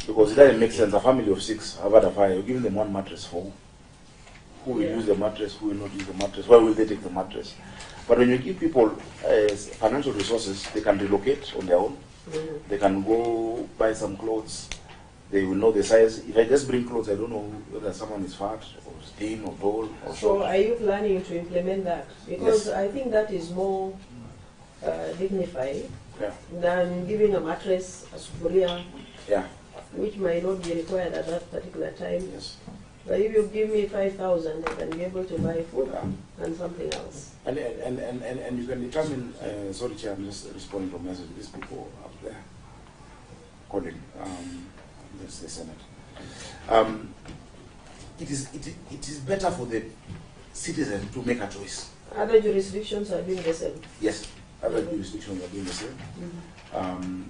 because it doesn't make sense. A family of 6 have had a fire, you're giving them one mattress for who will use the mattress, who will not use the mattress, where will they take the mattress? But when you give people financial resources, they can relocate on their own. They can go buy some clothes. They will know the size. If I just bring clothes, I don't know whether someone is fat or thin or tall or So short. are you planning to implement that? Because Yes. I think that is more dignified Yeah. than giving a mattress, a sufuria, Yeah. which might not be required at that particular time. Yes. But if you give me 5,000, I can be able to buy food Yeah. and something else. And you can determine. Sorry, Chair, I'm just responding to a message. These people up there calling. That's the Senate. It is better for the citizen to make a choice. Other jurisdictions are doing the same. Yes, other jurisdictions are doing the same.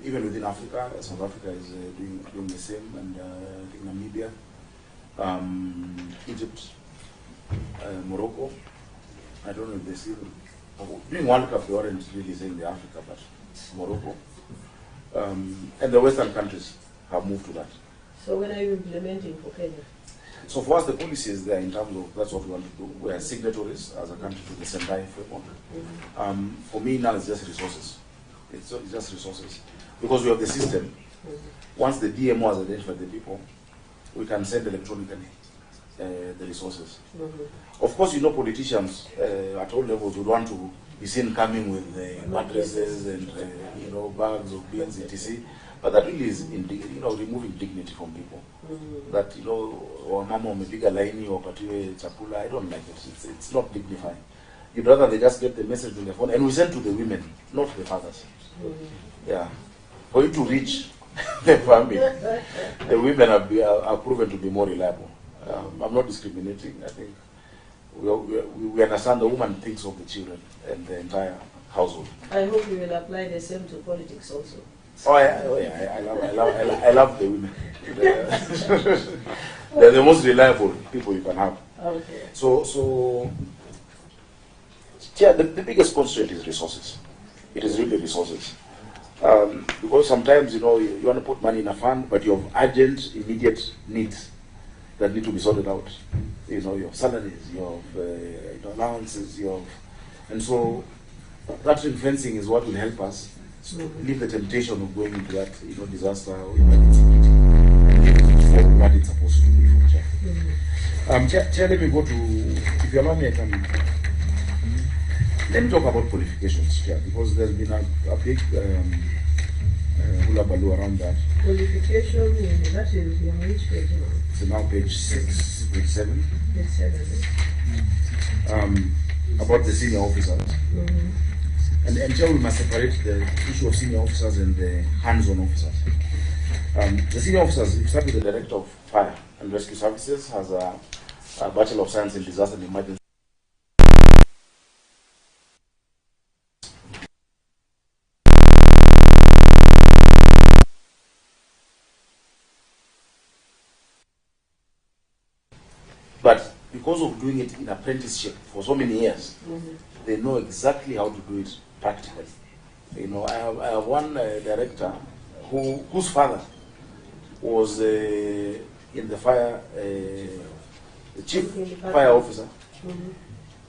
Even within Africa, South Africa is doing the same, and I think Namibia, Egypt, Morocco. I don't know if they still during World Cup they weren't really saying the Africa, but Morocco, and the Western countries have moved to that. So when are you implementing for Kenya? So for us, the policy is there in terms of that's what we want to do. We are signatories as a country to the Sendai framework. For me now, it's just resources. It's just resources because we have the system. Once the DMO has identified the people, we can send electronically the resources. Of course, politicians at all levels would want to be seen coming with mattresses and bags of beans, etc. But that really is removing dignity from people. That or mama umepiga laini wapatiwe chakula. I don't like it. It's not dignifying. You'd rather they just get the message on their phone, and we send to the women, not the fathers. Yeah, for you to reach the family, the women are proven to be more reliable. I'm not discriminating. I think we understand the woman thinks of the children and the entire household. I hope you will apply the same to politics also. I love the women. They're the most reliable people you can have. Okay. So yeah, the biggest constraint is resources. It is really resources. Because sometimes, you want to put money in a fund, but you have urgent, immediate needs that need to be sorted out. Your salaries, your allowances, and so that ring fencing is what will help us leave the temptation of going into that, disaster or emergency and give it for what it's supposed to be for Chair. Chair, let me go to, if you allow me, let me talk about qualifications, Chair, because there's been a big hula baloo around that. Qualification, that will be on which page now? So now page 6, page 7. Page 7. About the senior officers. And Chair, we must separate the issue of senior officers and the hands-on officers. The senior officers, if you start with the Director of Fire and Rescue Services, has a Bachelor of Science in Disaster and Emergency. But because of doing it in apprenticeship for so many years, they know exactly how to do it practically. I have one director whose father was in the fire, the chief fire officer.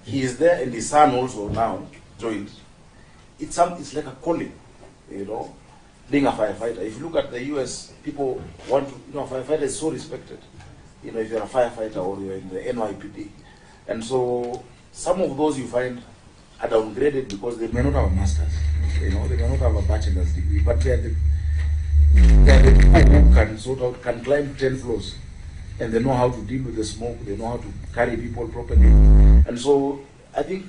He is there, and his son also now joined. It's like a calling, being a firefighter. If you look at the US, people want to, a firefighter is so respected. If you're a firefighter or you're in the NYPD. And so some of those you find are downgraded because they may not have a master's. They may not have a bachelor's degree, but they are the people who can can climb 10 floors, and they know how to deal with the smoke, they know how to carry people properly. And so I think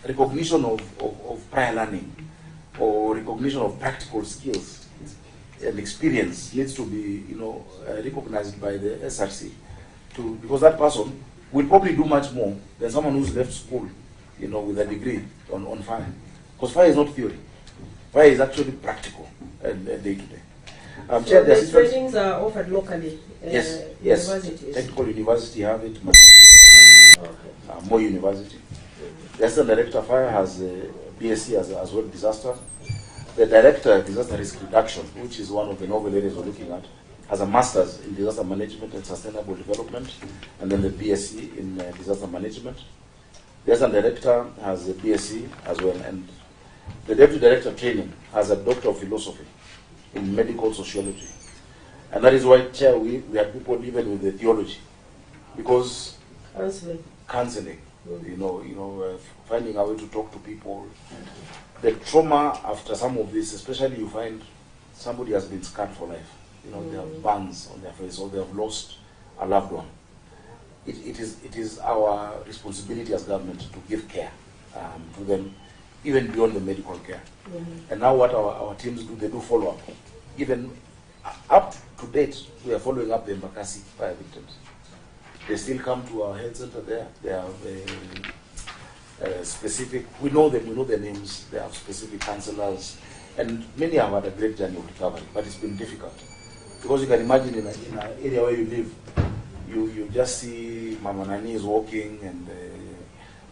recognition of prior learning or recognition of practical skills and experience needs to be, recognized by the SRC, because that person will probably do much more than someone who's left school, with a degree on fire. Because fire is not theory. Fire is actually practical and day to day. So these trainings are offered locally? Yes. Universities? Technical university have it. Okay. More university. The Assistant Director of Fire has a BSc as well, disaster. The Director of Disaster Risk Reduction, which is one of the novel areas we're looking at, has a Master's in Disaster Management and Sustainable Development, and then the BSc in Disaster Management. The Assistant Director has a BSc as well, and the Deputy Director of Training has a Doctor of Philosophy in Medical Sociology. And that is why, Chair, we had people even with the theology, because counseling, finding a way to talk to people. The trauma after some of this, especially you find somebody has been scarred for life. They have burns on their face, or they have lost a loved one. It is our responsibility as government to give care to them, even beyond the medical care. And now what our teams do, they do follow up. Even up to date, we are following up the Embakasi fire victims. They still come to our health center there. They have specific, we know them, we know their names, they have specific counselors, and many have had a great journey of recovery, but it's been difficult. Because you can imagine in an area where you live, you just see Mama Nani is walking and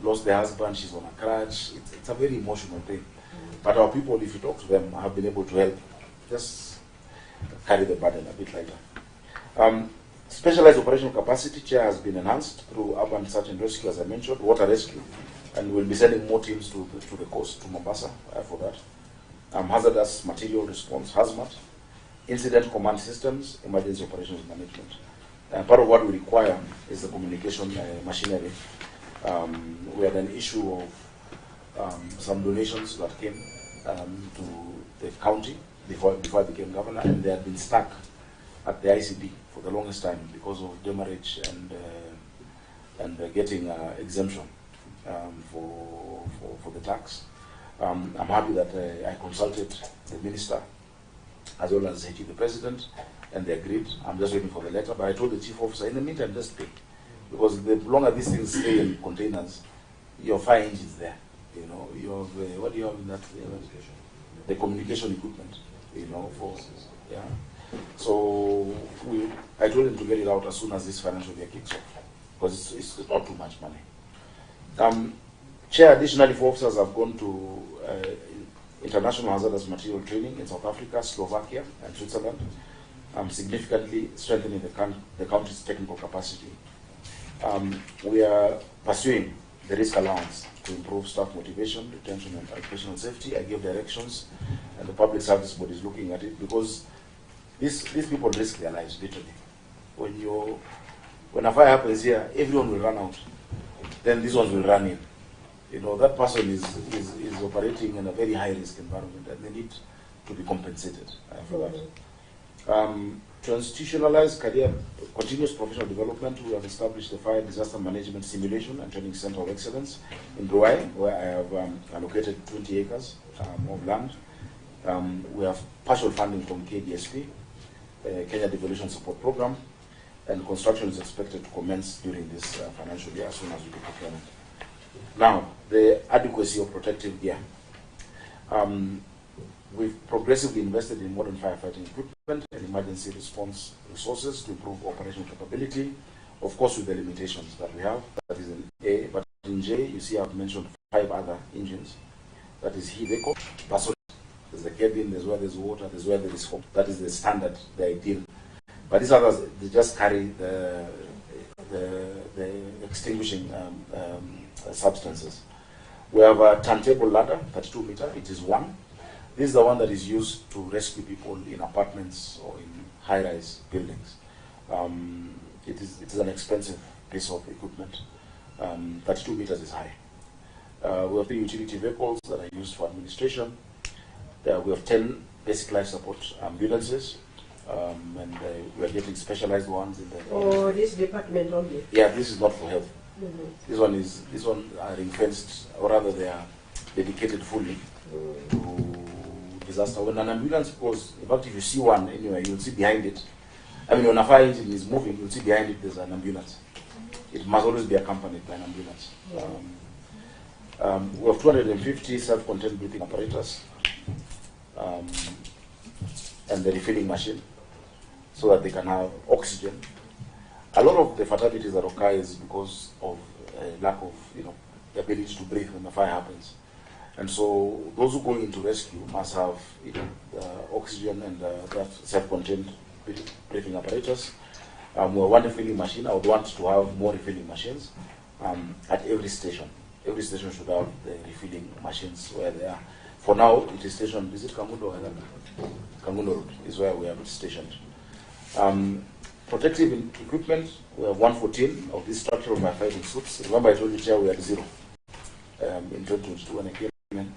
lost their husband, she's on a crutch. It's a very emotional thing. But our people, if you talk to them, have been able to help, just carry the burden a bit lighter. Specialized operational capacity, Chair, has been enhanced through urban search and rescue, as I mentioned, water rescue, and we'll be sending more teams to the coast, to Mombasa, for that. Hazardous material response, HAZMAT, incident command systems, emergency operations management. And part of what we require is the communication machinery. We had an issue of some donations that came to the county before I became governor, and they had been stuck at the ICB for the longest time because of demurrage and getting exemption for the tax. I'm happy that I consulted the minister as well as the president, and they agreed. I'm just waiting for the letter, but I told the chief officer, in the meantime, just pay. Because the longer these things stay in containers, your fire engine is there. You know, you have, what do you have in that? The communication equipment, you know, for, yeah. So I told him to get it out as soon as this financial year kicks off, because it's not too much money. Chair, additionally, 4 officers have gone to international hazardous material training in South Africa, Slovakia, and Switzerland, significantly strengthening the country's technical capacity. We are pursuing the risk allowance to improve staff motivation, retention, and occupational safety. I gave directions, and the public service board is looking at it, because these people risk their lives, literally. When a fire happens here, everyone will run out. Then these ones will run in. You know, that person is operating in a very high-risk environment, and they need to be compensated for that. To institutionalize career, continuous professional development, we have established the Fire Disaster Management Simulation and Training Center of Excellence in Ruai, where I have allocated 20 acres of land. We have partial funding from KDSP, Kenya Devolution Support Program, and construction is expected to commence during this financial year as soon as we do procurement. Now, the adequacy of protective gear. We've progressively invested in modern firefighting equipment and emergency response resources to improve operational capability, of course with the limitations that we have. That is in A, but in J, you see I've mentioned 5 other engines. That is HEVECO, there's the cabin, there's where there's water, there's where there is home. That is the standard, the ideal. But these others, they just carry the extinguishing substances. We have a turntable ladder, 32 meter, it is one. This is the one that is used to rescue people in apartments or in high-rise buildings. It is an expensive piece of equipment. 32 meters is high. We have 3 utility vehicles that are used for administration. We have 10 basic life support ambulances, and we are getting specialized ones in the. Oh, this department only. Yeah, this is not for health. Mm-hmm. This one are ring-fenced, or rather they are dedicated fully to disaster. When an ambulance goes, in fact, if you see one anywhere, you'll see behind it. I mean, when a fire engine is moving, you'll see behind it there's an ambulance. It must always be accompanied by an ambulance. We have 250 self-contained breathing apparatus and the refilling machine, so that they can have oxygen. A lot of the fatalities that occur is because of lack of, the ability to breathe when the fire happens. And so those who go into rescue must have oxygen and that self-contained breathing apparatus. We have one refilling machine. I would want to have more refilling machines at every station. Every station should have the refilling machines where they are. For now, it is stationed. Is it Kangundo or Kangundo Road is where we have it stationed. Protective equipment, we have 114 of these structural firefighting suits. Remember I told you, Chair, we had 0 in 2022 when I came in.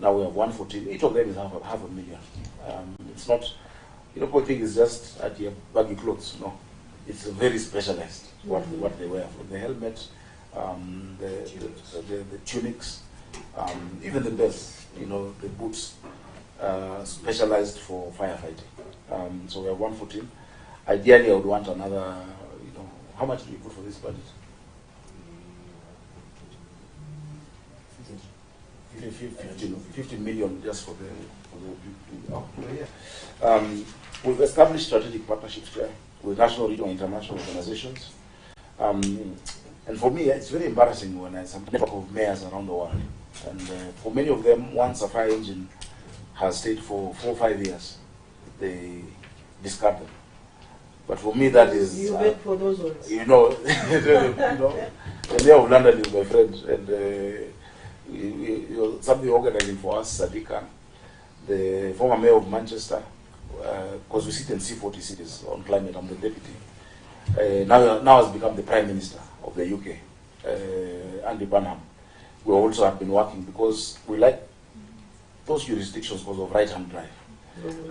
Now we have 114. Each of them is half a million. It's not, people think it's just at your baggy clothes. No, it's very specialized what they wear. From the helmet, the tunics, even the belts, the boots, specialized for firefighting. So we have 114. Ideally, I would want another, how much do you put for this budget? 15 million just for the we've established strategic partnerships here with national, regional, and international organizations. And for me, it's very embarrassing when I see a network of mayors around the world. And for many of them, once a fire engine has stayed for 4 or 5 years, they discard them. But for me, that is... You wait for those ones. the mayor of London is my friend, and something organizing for us, Sadiqa, the former mayor of Manchester, because we sit in C40 cities on climate, I'm the deputy. Now has become the Prime Minister of the UK, Andy Burnham. we also have been working because we like those jurisdictions because of right-hand drive.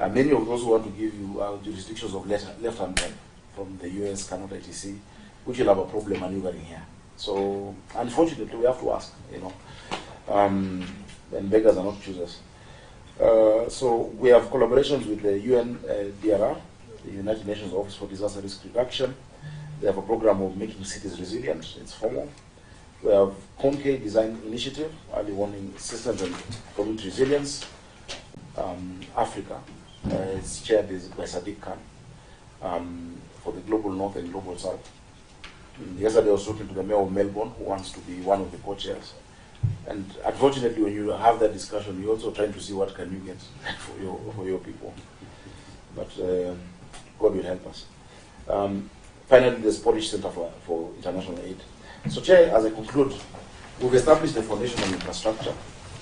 And many of those who want to give you jurisdictions of left-hand drive from the US, Canada, etc., which will have a problem maneuvering here. So, unfortunately, we have to ask, you know, and beggars are not choosers. So, we have collaborations with the UN DRR, the United Nations Office for Disaster Risk Reduction. They have a program of making cities resilient. It's formal. We have CONCA Design Initiative, Early Warning Systems and Community Resilience. Africa, it's chaired by Sadiq Khan for the Global North and Global South. Yesterday I was talking to the Mayor of Melbourne, who wants to be one of the co-chairs. And unfortunately, when you have that discussion, you're also trying to see what can you get for your people. But God will help us. Finally, the Polish Center for International Aid. So, Chair, as I conclude, we've established the foundational infrastructure,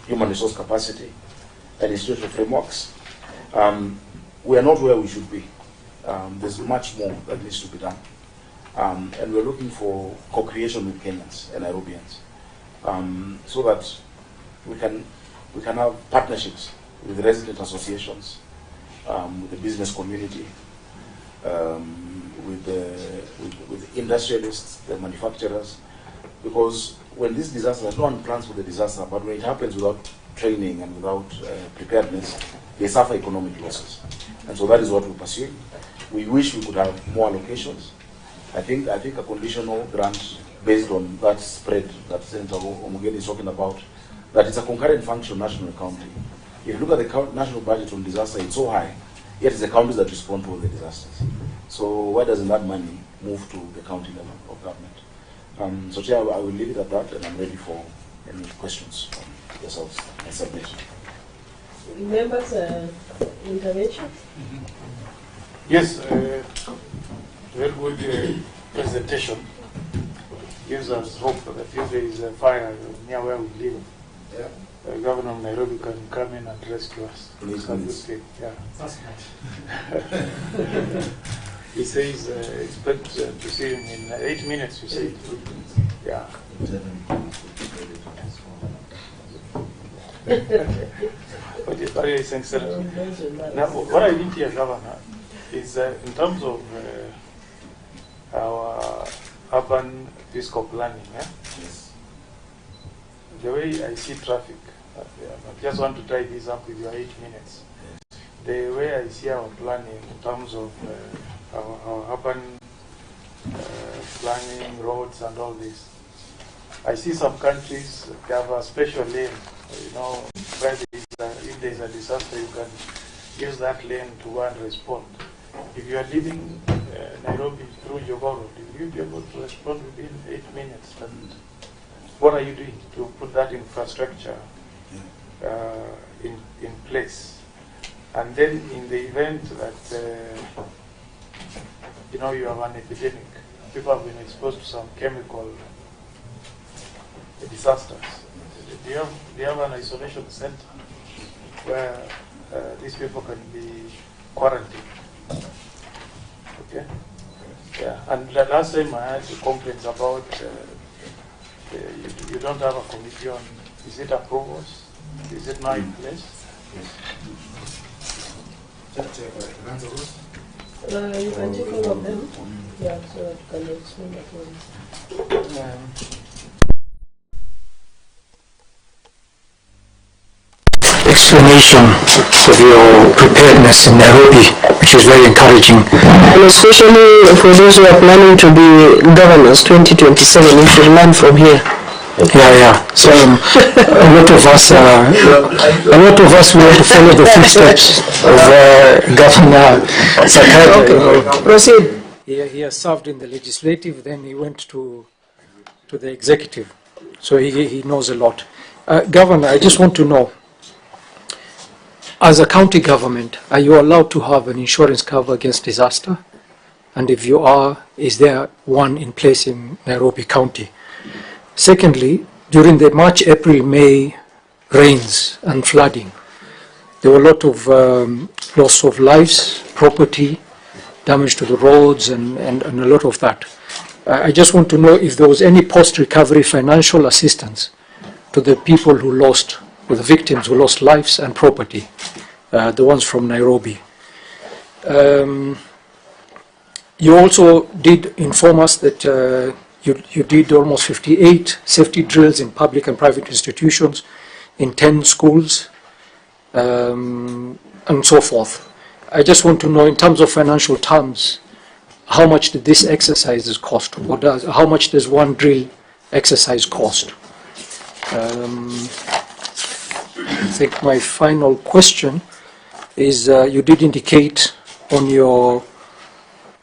human resource capacity, and institutional frameworks. We are not where we should be. There's much more that needs to be done. And we're looking for co-creation with Kenyans and Nairobians, so that we can have partnerships with resident associations, with the business community, with industrialists, the manufacturers, because when this disaster, no one plans for the disaster, but when it happens without training and without preparedness, they suffer economic losses. And so that is what we pursue. We wish we could have more allocations. I think a conditional grant based on that spread that Senator Omugeni is talking about, that it's a concurrent function national county. If you look at the national budget on disaster, it's so high, yet it's the counties that respond to all the disasters. So why doesn't that money move to the county level of government? So Chair, I will leave it at that, and I'm ready for any questions from yourselves and submission. Members, intervention? Yes, very good presentation. Gives us hope that if there is a fire near where we live, Governor of Nairobi can come in and rescue us. Please, yeah. That's nice. He says expect to see him in 8 minutes, you see. Yeah. What are you saying, Senator? Now, what I didn't hear, Governor, is in terms of our urban fiscal planning, yes. The way I see traffic, I just want to tie this up with your 8 minutes. Yes. The way I see our planning in terms of our urban planning, roads and all this, I see some countries have a special lane, you know, where if there is a disaster, you can use that lane to go and respond. If you are leaving Nairobi through Jogoo Road, will you be able to respond within 8 minutes? And what are you doing to put that infrastructure in place? And then in the event that you know, you have an epidemic, people have been exposed to some chemical disasters. Do you have an isolation center where these people can be quarantined? Okay. Yeah. And the last time I had complaints about you don't have a committee on, is it approvals? Is it not in place? You can take all of them. Yeah, so that you can explain that one. Explanation of your preparedness in Nairobi, which is very encouraging. And especially for those who are planning to be governors 2027, you should learn from here. Yeah. So a lot of us want to follow the footsteps of Governor Gachagua. Okay. Proceed. He has served in the legislative, then he went to the executive, so he knows a lot. Governor, I just want to know, as a county government, are you allowed to have an insurance cover against disaster? And if you are, is there one in place in Nairobi County? Secondly, during the March, April, May rains and flooding, there were a lot of loss of lives, property, damage to the roads, and a lot of that. I just want to know if there was any post-recovery financial assistance to the people who lost, or the victims who lost lives and property, the ones from Nairobi. You also did inform us that you did almost 58 safety drills in public and private institutions, in 10 schools, and so forth. I just want to know, in terms of financial terms, how much did this exercise cost? Or how much does one drill exercise cost? I think my final question is, you did indicate on your,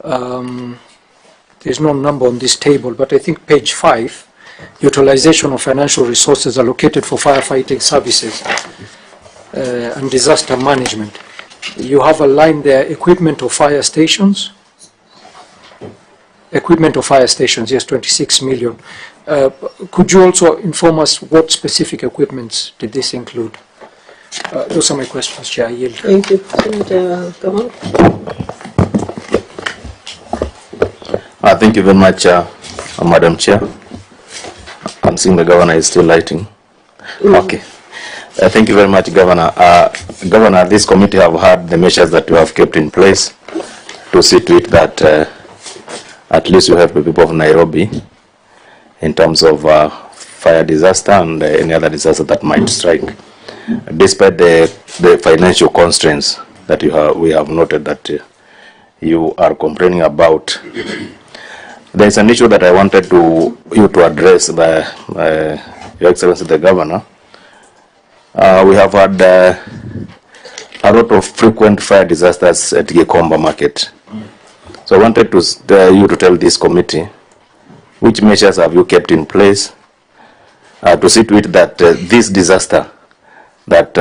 there's no number on this table, but I think page 5, utilization of financial resources allocated for firefighting services and disaster management. You have a line there, equipment of fire stations. Equipment of fire stations, yes, 26 million. Could you also inform us what specific equipments did this include? Those are my questions, Chair. I yield. Thank you. Senator Kamal. Thank you very much, Madam Chair. I'm seeing the Governor is still lighting. Okay. Thank you very much, Governor. Governor, this committee have had the measures that we have kept in place to see to it that at least we help the people of Nairobi in terms of fire disaster and any other disaster that might strike. Despite the financial constraints that we have noted that you are complaining about, there is an issue that I wanted you to address by Your Excellency the Governor. We have had a lot of frequent fire disasters at Gikomba Market. So I wanted you to tell this committee which measures have you kept in place to see to it that this disaster that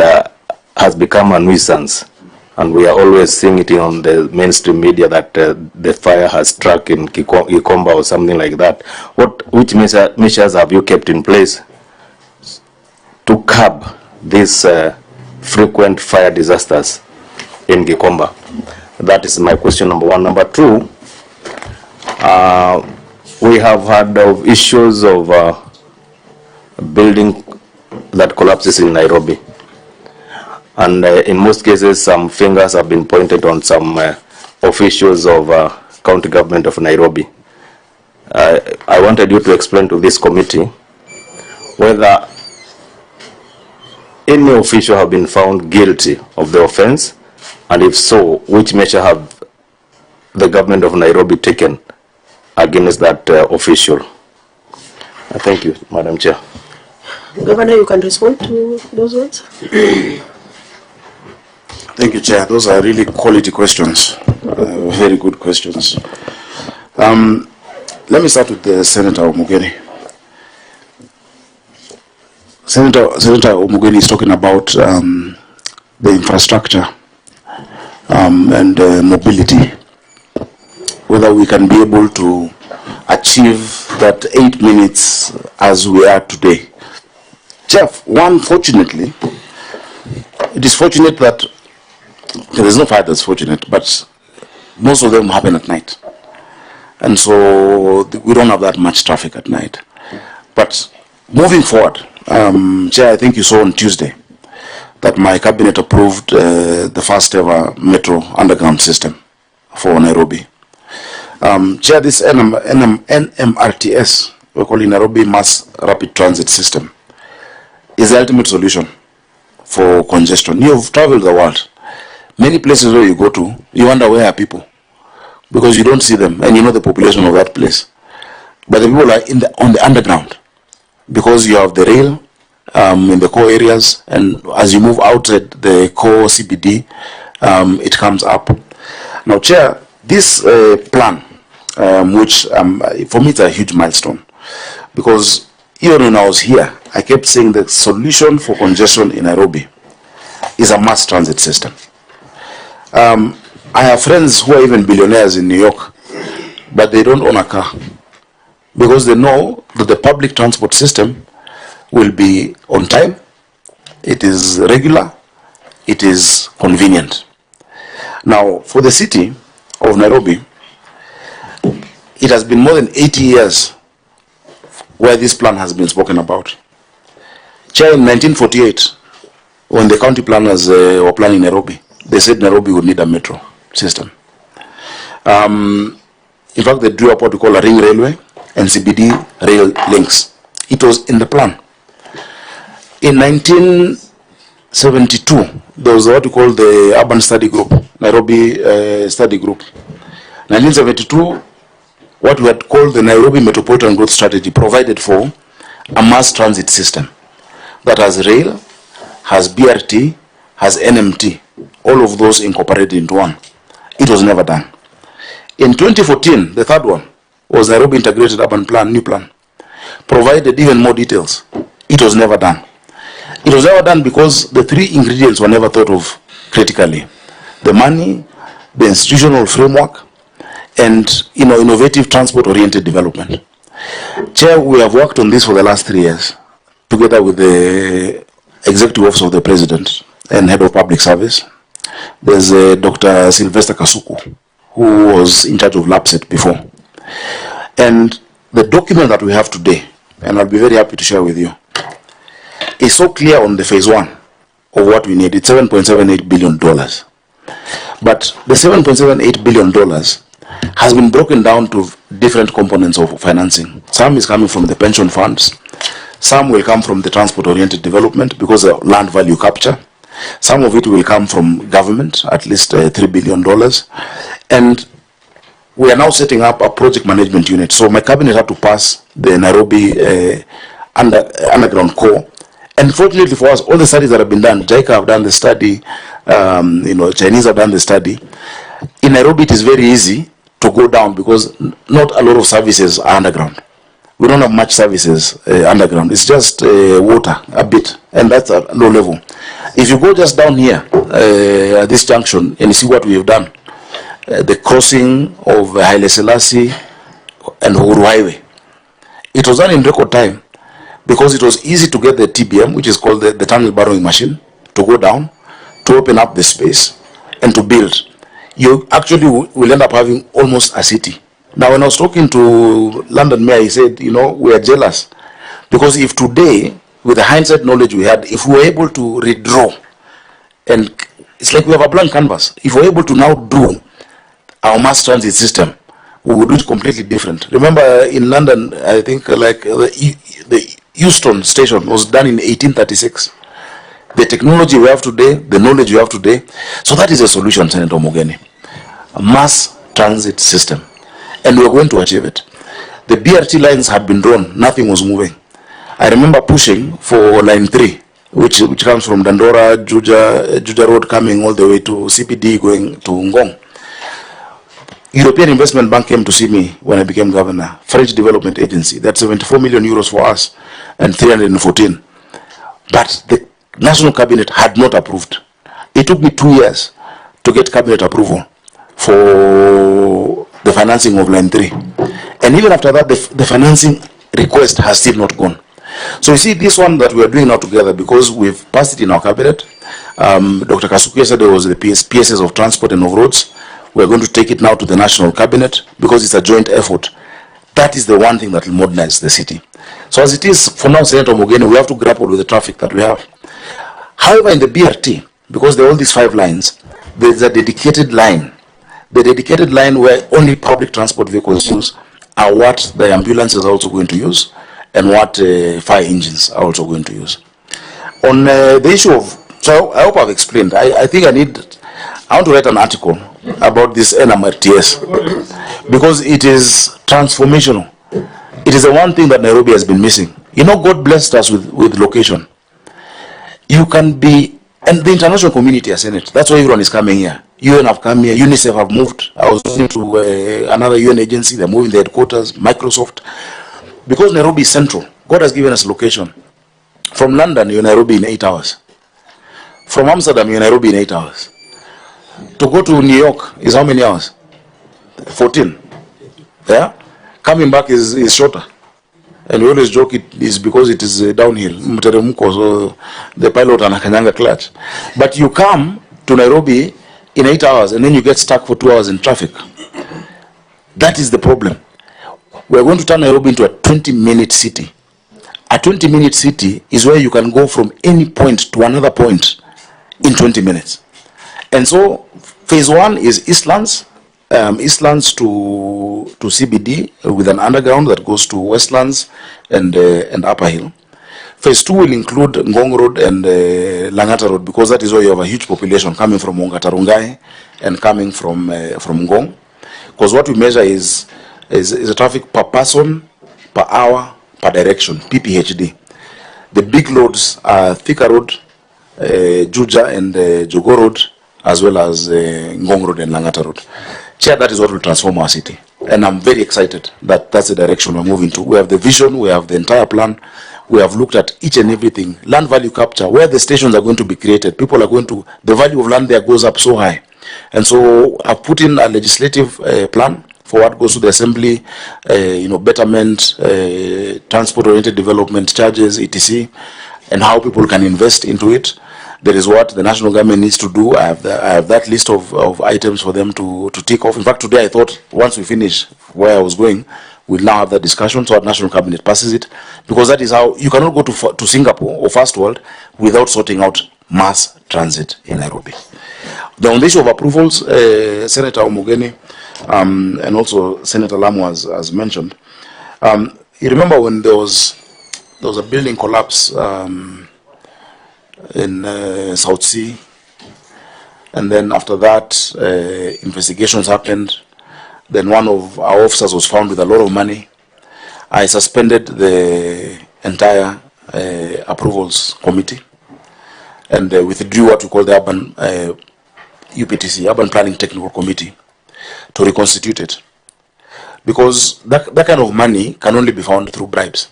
has become a nuisance, and we are always seeing it on the mainstream media that the fire has struck in Gikomba or something like that. Which measures have you kept in place to curb these frequent fire disasters in Gikomba? That is my question number one. Number two, we have had issues of building that collapses in Nairobi. And in most cases, some fingers have been pointed on some officials of county government of Nairobi. I wanted you to explain to this committee whether any official have been found guilty of the offense, and if so, which measure have the government of Nairobi taken against that official? Thank you, Madam Chair. Governor, you can respond to those words. Thank you, Chair. Those are really quality questions, very good questions. Let me start with Senator Omugeni. Senator Omugeni is talking about the infrastructure and mobility, whether we can be able to achieve that 8 minutes as we are today. Jeff, fortunately, it is fortunate that there is no fire that's fortunate, but most of them happen at night. And so we don't have that much traffic at night. But moving forward, Chair, I think you saw on Tuesday that my cabinet approved the first ever metro underground system for Nairobi. Chair, this NMRTS, we call it Nairobi Mass Rapid Transit System, is the ultimate solution for congestion. You've traveled the world. Many places where you go to, you wonder where are people, because you don't see them and you know the population of that place. But the people are on the underground, because you have the rail in the core areas, and as you move outside the core CBD, it comes up. Now, Chair, this plan, which for me it's a huge milestone, because even when I was here, I kept saying the solution for congestion in Nairobi is a mass transit system. I have friends who are even billionaires in New York, but they don't own a car, because they know that the public transport system will be on time, it is regular, it is convenient. Now, for the city of Nairobi, it has been more than 80 years where this plan has been spoken about. Chair, in 1948, when the county planners were planning Nairobi, they said Nairobi would need a metro system. In fact, they drew up what we call a ring railway and CBD rail links. It was in the plan. In 1972, there was what we call the Urban Study Group, Nairobi Study Group. 1972, what we had called the Nairobi Metropolitan Growth Strategy provided for a mass transit system that has rail, has BRT, has NMT, all of those incorporated into one. It was never done. In 2014, the third one was Nairobi Integrated Urban Plan, new plan, provided even more details. It was never done. It was never done because the three ingredients were never thought of critically: the money, the institutional framework, and innovative transport-oriented development. Chair, we have worked on this for the last 3 years, together with the Executive Office of the President and Head of Public Service. There's Dr. Sylvester Kasuku, who was in charge of LAPSET before. And the document that we have today, and I'll be very happy to share with you, is so clear on the phase one of what we need. It's $7.78 billion. But the $7.78 billion has been broken down to different components of financing. Some is coming from the pension funds. Some will come from the transport-oriented development because of land value capture. Some of it will come from government, at least $3 billion. And we are now setting up a project management unit. So my cabinet had to pass the Nairobi underground core. And fortunately for us, all the studies that have been done, JICA have done the study, Chinese have done the study. In Nairobi, it is very easy to go down because not a lot of services are underground. We don't have much services underground. It's just water, a bit, and that's at low level. If you go just down here at this junction and you see what we have done, the crossing of Haile Selassie and Uhuru Highway, it was done in record time because it was easy to get the TBM, which is called the tunnel borrowing machine, to go down, to open up the space, and to build. You actually will end up having almost a city. Now, when I was talking to London Mayor, he said, we are jealous. Because if today, with the hindsight knowledge we had, if we were able to redraw, and it's like we have a blank canvas, if we're able to now do our mass transit system, we would do it completely different. Remember, in London, I think the Euston station was done in 1836. The technology we have today, the knowledge we have today, so that is a solution, Senator Mogeni. A mass transit system. And we're going to achieve it. The BRT lines had been drawn, nothing was moving. I remember pushing for line 3, which comes from Dandora, Juja Road, coming all the way to CPD, going to Ngong. European Investment Bank came to see me when I became governor. French Development Agency, that's 74 million euros for us and 314. But the National Cabinet had not approved. It took me 2 years to get cabinet approval for the financing of line 3. And even after that, the financing request has still not gone. So you see, this one that we are doing now together, because we've passed it in our cabinet, Dr. Kasuku yesterday was the PSS of transport and of roads. We're going to take it now to the national cabinet because it's a joint effort. That is the one thing that will modernize the city. So as it is for now, Senator Mogeni, we have to grapple with the traffic that we have. However, in the BRT, because there are all these 5 lines, there's a dedicated line. The dedicated line where only public transport vehicles use are what the ambulances are also going to use and what fire engines are also going to use. On the issue of, so I hope I've explained. I think I want to write an article about this NMRTS because it is transformational. It is the one thing that Nairobi has been missing. God blessed us with location. You can be, and the international community has seen it. That's why everyone is coming here. UN have come here, UNICEF have moved. I was talking to another UN agency, they're moving their headquarters, Microsoft. Because Nairobi is central, God has given us location. From London, you're in Nairobi in 8 hours. From Amsterdam, you're in Nairobi in 8 hours. To go to New York is how many hours? 14. Yeah? Coming back is shorter. And we always joke it is because it is downhill. So the pilot anakanyanga clutch. But you come to Nairobi in 8 hours and then you get stuck for 2 hours in traffic. That is the problem. We're going to turn Nairobi into a 20-minute city. A 20-minute city is where you can go from any point to another point in 20 minutes. And so phase 1 is Eastlands, Eastlands to CBD with an underground that goes to Westlands and Upper Hill. Phase 2 will include Ngong Road and Langata Road, because that is where you have a huge population coming from Ongatarungai and coming from Ngong. Because what we measure is the traffic per person, per hour, per direction, PPHD. The big loads are Thika Road, Juja and Jogo Road, as well as Ngong Road and Langata Road. Chair, that is what will transform our city. And I'm very excited that that's the direction we're moving to. We have the vision, we have the entire plan. We have looked at each and everything. Land value capture, where the stations are going to be created, people are going to, the value of land there goes up so high. And so I've put in a legislative plan for what goes to the assembly, betterment, transport-oriented development, charges, etc., and how people can invest into it. There is what the national government needs to do. I have that list of items for them to tick off. In fact, today I thought once we finish where I was going, we'll now have that discussion so our national cabinet passes it, because that is how you cannot go to Singapore or First World without sorting out mass transit in Nairobi. On the issue of approvals, Senator Omugeni and also Senator Lamu has mentioned. You remember when there was a building collapse in South Sea, and then after that investigations happened. Then one of our officers was found with a lot of money. I suspended the entire approvals committee and withdrew what we call the urban UPTC, Urban Planning Technical Committee, to reconstitute it. Because that kind of money can only be found through bribes.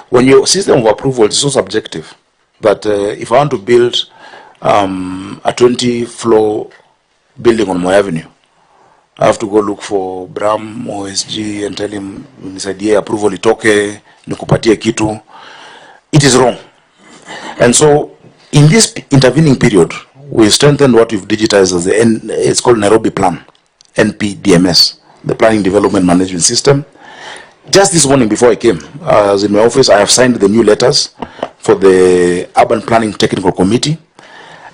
When your system of approval is so subjective that if I want to build a 20-floor building on my avenue, I have to go look for Bram or SG and tell him, nisaidie approval itoke, nikupatie kitu. It is wrong. And so, in this intervening period, we strengthened what we've digitized as it's called Nairobi Plan, NPDMS, the Planning Development Management System. Just this morning before I came, I was in my office, I have signed the new letters for the Urban Planning Technical Committee.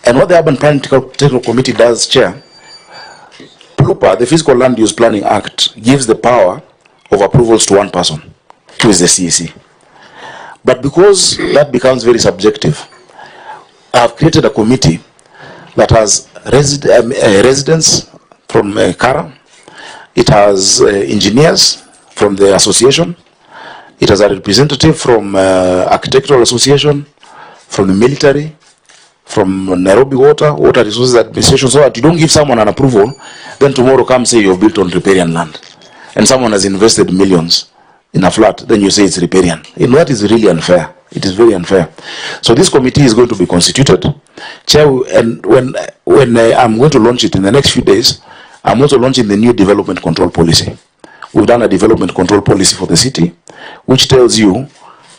And what the Urban Planning Technical Committee does, Chair, PLUPA, the Physical Land Use Planning Act, gives the power of approvals to one person, who is the CEC. But because that becomes very subjective, I have created a committee that has residents from Kara, it has engineers from the association, it has a representative from Architectural Association, from the military, from Nairobi Water Resources Administration, so that you don't give someone an approval, then tomorrow come say you've built on riparian land, and someone has invested millions in a flat, then you say it's riparian. You know, that is really unfair. It is very unfair. So this committee is going to be constituted. Chair, and when I'm going to launch it in the next few days, I'm also launching the new development control policy. We've done a development control policy for the city, which tells you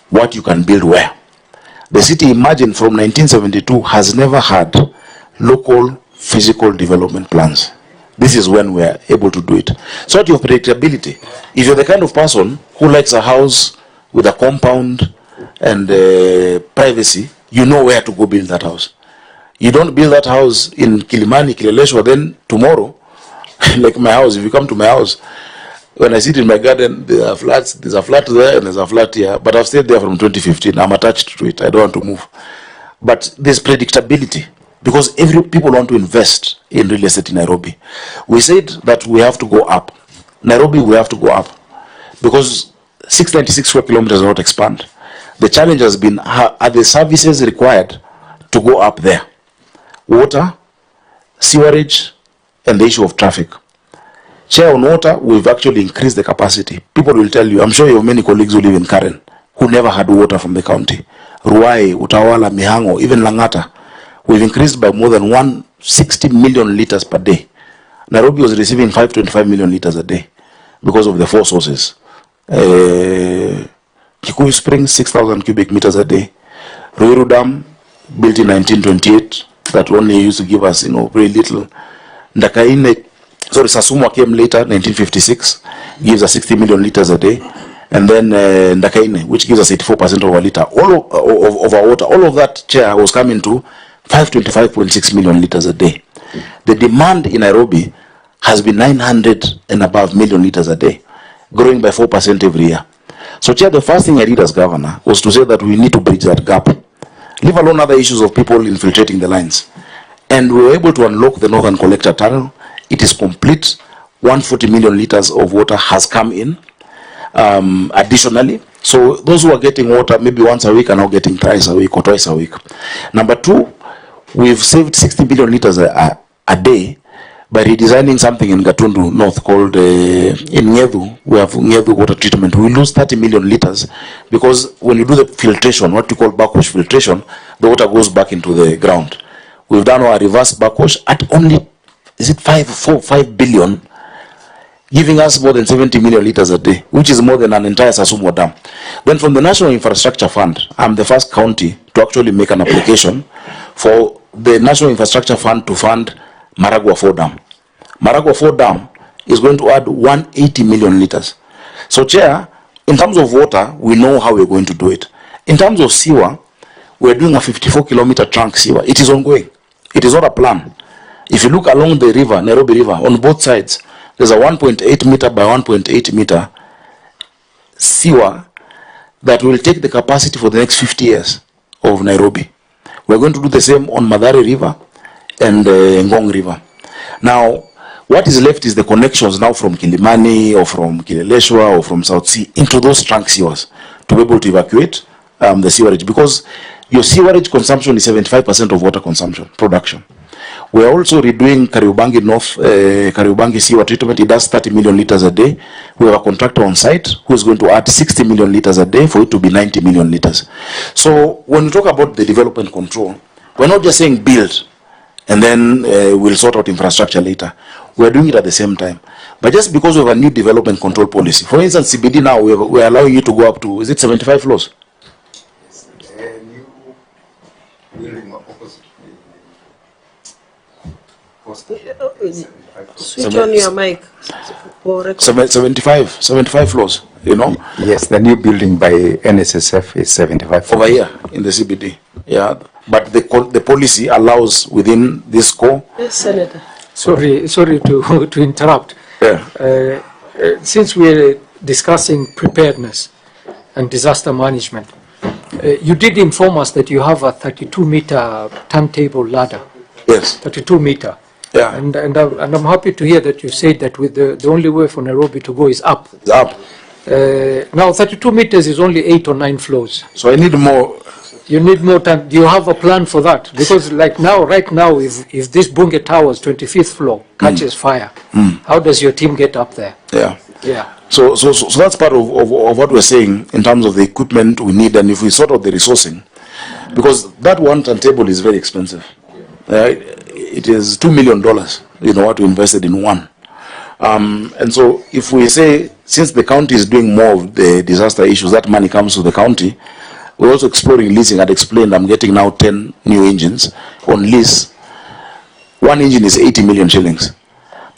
what you can build where. The city, imagine, from 1972 has never had local physical development plans. This is when we are able to do it. So that you have predictability. If you're the kind of person who likes a house with a compound and privacy, you know where to go build that house. You don't build that house in Kilimani, Kileleshwa, then tomorrow, like my house, if you come to my house, when I sit in my garden, there are flats, there's a flat there and there's a flat here, but I've stayed there from 2015. I'm attached to it. I don't want to move. But there's predictability because people want to invest in real estate in Nairobi. We said that we have to go up. Nairobi, we have to go up because 696 square kilometers will not expand. The challenge has been, are the services required to go up there? Water, sewerage, and the issue of traffic. Chair, on water, we've actually increased the capacity. People will tell you, I'm sure you have many colleagues who live in Karen who never had water from the county. Ruai, Utawala, Mihango, even Langata. We've increased by more than 160 million liters per day. Nairobi was receiving 525 million liters a day because of the 4 sources. Kikuyu Springs, 6,000 cubic meters a day. Ruiru Dam, built in 1928, that only used to give us, very little. Ndakaine, Sasumwa came later, 1956, gives us 60 million liters a day. and then Ndakaine, which gives us 84% of our liter, of our water. All of that, Chair, was coming to 525.6 million liters a day. The demand in Nairobi has been 900 and above million liters a day, growing by 4% every year. So, Chair, the first thing I did as governor was to say that we need to bridge that gap, leave alone other issues of people infiltrating the lines. And we were able to unlock the Northern Collector Tunnel. It is complete. 140 million liters of water has come in additionally. So those who are getting water maybe once a week are now getting thrice a week or twice a week. Number two, we've saved 60 billion liters a day by redesigning something in Gatundu North called, in Ngedu, we have Ngedu water treatment. We lose 30 million liters because when you do the filtration, what you call backwash filtration, the water goes back into the ground. We've done our reverse backwash at only, is it 5 billion, giving us more than 70 million liters a day, which is more than an entire Sasumo Dam. Then from the National Infrastructure Fund, I'm the first county to actually make an application for the National Infrastructure Fund to fund Maragua 4 Dam. Maragua 4 Dam is going to add 180 million liters. So, Chair, in terms of water, we know how we're going to do it. In terms of sewer, we're doing a 54-kilometer trunk sewer. It is ongoing. It is not a plan. If you look along the river, Nairobi River, on both sides, there's a 1.8 meter by 1.8 meter sewer that will take the capacity for the next 50 years of Nairobi. We're going to do the same on Mathare River and Ngong River. Now, what is left is the connections now from Kilimani or from Kileleshwa or from South Sea into those trunk sewers to be able to evacuate the sewerage, because your sewerage consumption is 75% of water consumption, production. We are also redoing Kariobangi North, Kariobangi sewer treatment. It does 30 million liters a day. We have a contractor on site who is going to add 60 million liters a day for it to be 90 million liters. So when we talk about the development control, we're not just saying build and then we'll sort out infrastructure later. We're doing it at the same time. But just because we have a new development control policy, for instance, CBD now, we're allowing you to go up to, is it 75 floors? Switch on your mic. 75 floors, you know? Yes, the new building by NSSF is 75 floors. Over here in the CBD, yeah. But the policy allows within this core. Yes, Senator. Sorry to interrupt. Yeah. Since we're discussing preparedness and disaster management, you did inform us that you have a 32-meter turntable ladder. Yes. 32 meter. Yeah. And I'm happy to hear that you said that with the only way for Nairobi to go is up. It's up. Now 32 meters is only 8 or 9 floors. So I need more. You need more time. Do you have a plan for that? Because like now, right now, if this Bunge Towers 25th floor catches fire, how does your team get up there? Yeah. Yeah. So that's part of what we're saying in terms of the equipment we need, and if we sort out the resourcing, because that one turntable is very expensive. It is $2 million, you know, what we invested in one. And so if we say, since the county is doing more of the disaster issues, that money comes to the county, we're also exploring leasing. I'd explained I'm getting now 10 new engines on lease. One engine is 80 million shillings.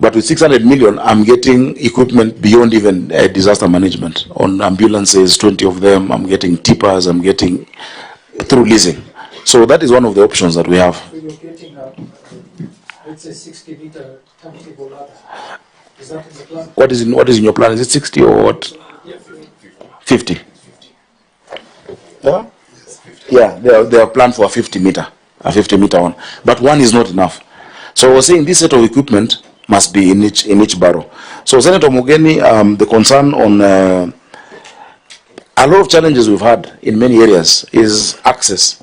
But with 600 million, I'm getting equipment beyond even disaster management. On ambulances, 20 of them, I'm getting tippers, I'm getting through leasing. So that is one of the options that we have. You're getting let's say 60-meter turntable ladder. Is that in the plan? What is in your plan? Is it 60 or what? Yeah, 50. Yeah? Yeah, they are planned for a 50-meter one. But one is not enough. So we're saying this set of equipment must be in each barrow. So Senator Mugeni, the concern on a lot of challenges we've had in many areas is access.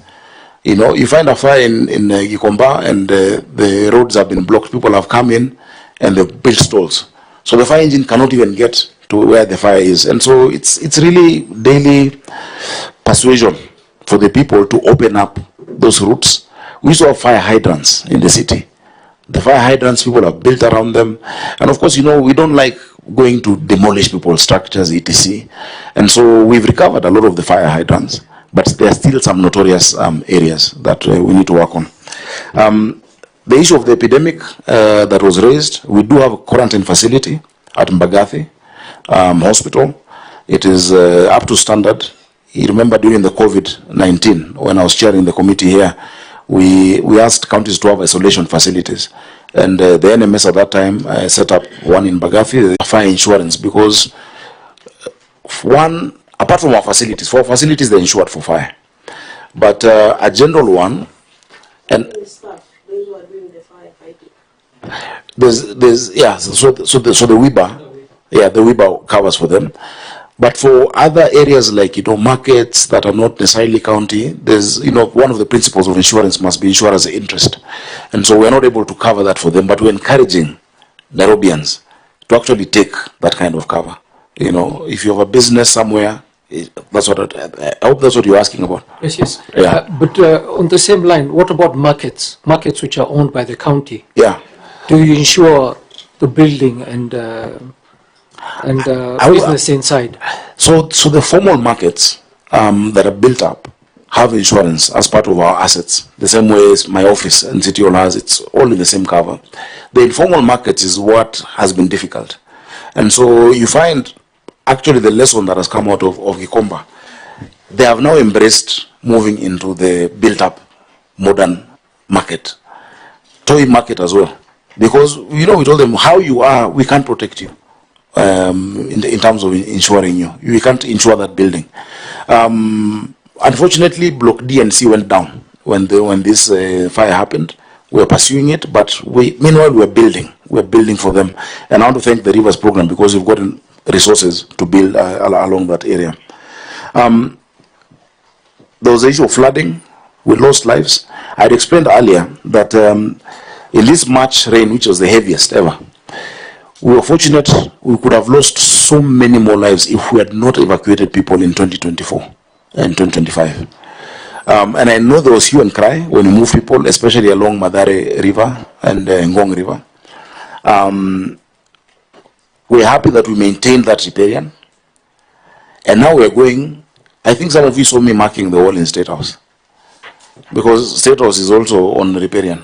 You know, you find a fire in Gikomba and the roads have been blocked. People have come in and they've built stalls. So the fire engine cannot even get to where the fire is. And so it's really daily persuasion for the people to open up those routes. We used to have fire hydrants in the city. The fire hydrants, people have built around them. And of course, you know, we don't like going to demolish people's structures, etc. And so we've recovered a lot of the fire hydrants. But there are still some notorious areas that we need to work on. The issue of the epidemic that was raised, we do have a quarantine facility at Mbagathi Hospital. It is up to standard. You remember during the COVID-19, when I was chairing the committee here, we asked counties to have isolation facilities. And the NMS at that time set up one in Rigathi, fire insurance, because one, apart from our facilities, for facilities they're insured for fire. But a general one, and there's yeah, so the WIBA, yeah, the WIBA covers for them. But for other areas like, markets that are not necessarily county, there's, one of the principles of insurance must be insurer's interest. And so we're not able to cover that for them, but we're encouraging Nairobians to actually take that kind of cover. If you have a business somewhere, that's what I hope that's what you're asking about. Yes. Yeah. But on the same line, what about markets? Markets which are owned by the county. Yeah. Do you insure the building and business inside? So the formal markets that are built up have insurance as part of our assets. The same way as my office and City Hall has, it's all in the same cover. The informal markets is what has been difficult. And so you find actually the lesson that has come out of Gikomba. They have now embraced moving into the built up modern market, toy market as well. Because, we told them how you are, we can't protect you. In terms of insuring you. We can't insure that building. Unfortunately, Block D and C went down when this fire happened. We were pursuing it, but meanwhile we're building. We're building for them. And I want to thank the Rivers Program because we've gotten resources to build along that area. There was the issue of flooding. We lost lives. I had explained earlier that in this March rain, which was the heaviest ever, we were fortunate we could have lost so many more lives if we had not evacuated people in 2024 and 2025. And I know there was hue and cry when we moved people, especially along Madare River and Ngong River. We're happy that we maintained that riparian. And now we're going, I think some of you saw me marking the wall in State House. Because State House is also on riparian.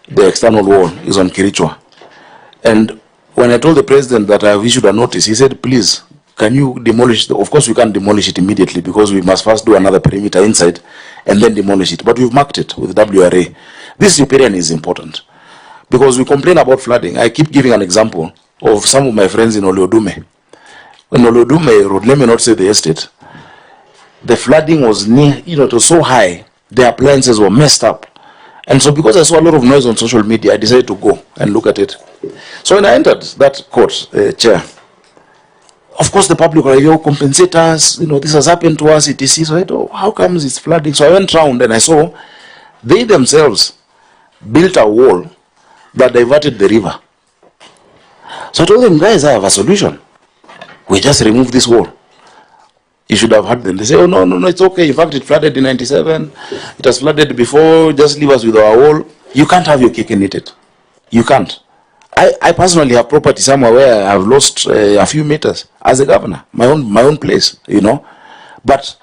The external wall is on Kirichwa. And when I told the president that I have issued a notice, he said, please, can you demolish of course we can't demolish it immediately because we must first do another perimeter inside and then demolish it. But we've marked it with WRA. This riparian is important because we complain about flooding. I keep giving an example of some of my friends in Oleodume. In Oleodume Road, let me not say the estate, the flooding was near, it was so high, the appliances were messed up. And so because I saw a lot of noise on social media, I decided to go and look at it. So when I entered that court, chair, of course the public were compensate us, this has happened to us, etc. So I thought, how comes it's flooding? So I went round and I saw they themselves built a wall that diverted the river. So I told them, guys, I have a solution. We just remove this wall. You should have heard them. They say, oh, no, it's okay. In fact, it flooded in 97. It has flooded before. Just leave us with our wall. You can't have your cake and eat it. You can't. I personally have property somewhere where I have lost a few meters as a governor, my own place, But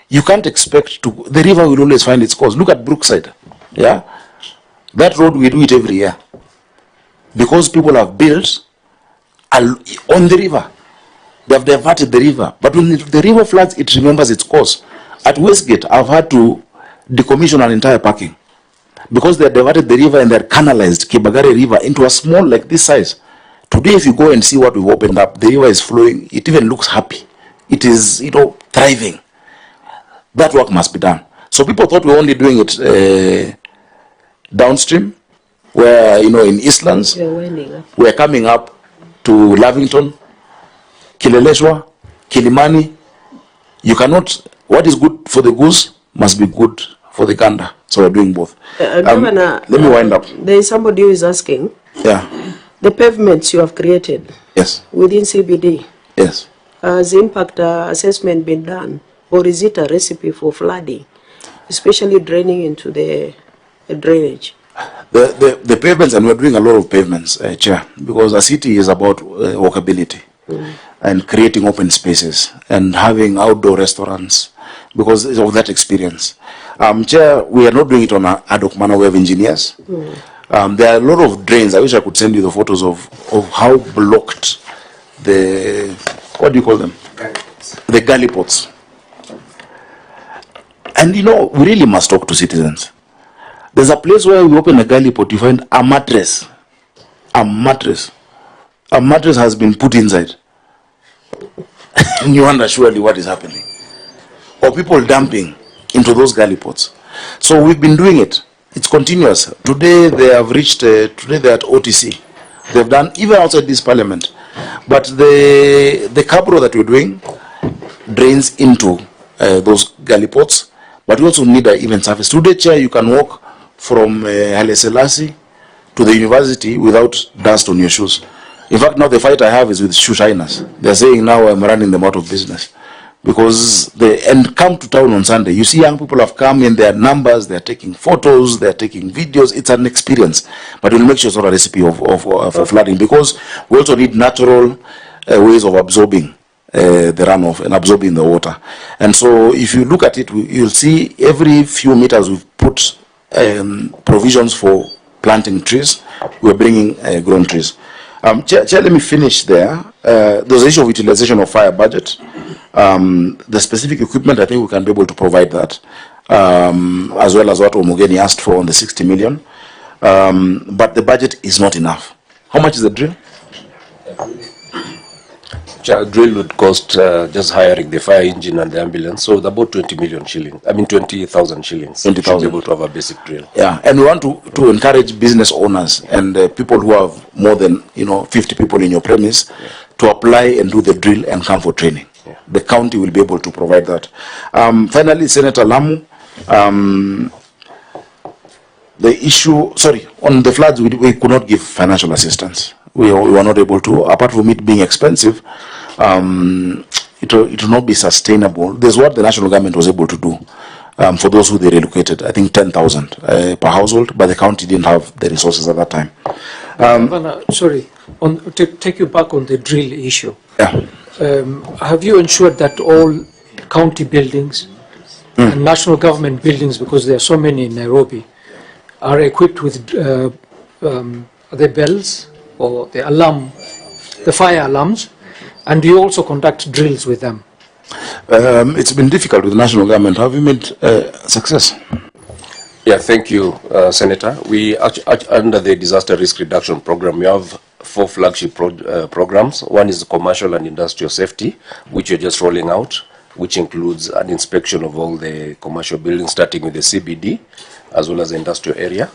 you can't expect to. The river will always find its course. Look at Brookside, yeah. That road we do it every year because people have built on the river. They have diverted the river, but when the river floods, it remembers its course. At Westgate, I've had to decommission an entire parking. Because they diverted the river and they canalized Kibagare River into a small like this size. Today, if you go and see what we've opened up, the river is flowing. It even looks happy. It is, thriving. That work must be done. So people thought we were only doing it downstream, where, in Eastlands, we're coming up to Lavington, Kileleshwa, Kilimani. You cannot, what is good for the goose must be good for the gander. So we're doing both. Governor, let me wind up. There is somebody who is asking. Yeah. The pavements you have created. Yes. Within CBD. Yes. Has impact assessment been done? Or is it a recipe for flooding? Especially draining into the drainage. The pavements, and we're doing a lot of pavements, Chair, because a city is about walkability and creating open spaces and having outdoor restaurants because of that experience. Chair, we are not doing it on an ad hoc manner. We have engineers. There are a lot of drains. I wish I could send you the photos of how blocked the, what do you call them? the galley pots. And you know, we really must talk to citizens. There's a place where we open a galley pot, you find a mattress. A mattress. A mattress has been put inside. And you wonder surely what is happening. Or people dumping into those galley pots. So we've been doing it. It's continuous. Today they have reached, today they're at OTC. They've done, even outside this parliament. But the cabro that we're doing drains into those galley pots. But we also need an even surface. Today, Chair, you can walk from Haile Selassie to the university without dust on your shoes. In fact, now the fight I have is with shoe shiners. They're saying now I'm running them out of business. Because and come to town on Sunday, you see young people have come in their numbers, they're taking photos, they're taking videos. It's an experience. But we'll make sure it's not a recipe of flooding, because we also need natural ways of absorbing the runoff and absorbing the water. And so if you look at it, you'll see every few meters we've put provisions for planting trees. We're bringing grown trees. Chair, let me finish there. There's an issue of utilization of fire budget. The specific equipment, I think we can be able to provide that, as well as what Omugeni asked for on the 60 million. But the budget is not enough. How much is the drill? Drill would cost just hiring the fire engine and the ambulance, so about 20 million shillings. I mean 20,000 shillings. 20,000. To be able to have a basic drill. Yeah, and we want to encourage business owners and people who have more than 50 people in your premise to apply and do the drill and come for training. Yeah. The county will be able to provide that. Finally, Senator Lamu, the issue, on the floods, we could not give financial assistance. We were not able to, apart from it being expensive, it will not be sustainable. There's what the national government was able to do for those who they relocated, I think 10,000 per household, but the county didn't have the resources at that time. Sorry, to take you back on the drill issue. Yeah. Have you ensured that all county buildings and national government buildings, because there are so many in Nairobi, are equipped with the bells or the alarm, the fire alarms, and do you also conduct drills with them? It's been difficult with the national government. Have you made success? Yeah, thank you, Senator. We under the disaster risk reduction program, we have 4 flagship programs. One is the commercial and industrial safety, which we're just rolling out, which includes an inspection of all the commercial buildings, starting with the CBD, as well as the industrial area.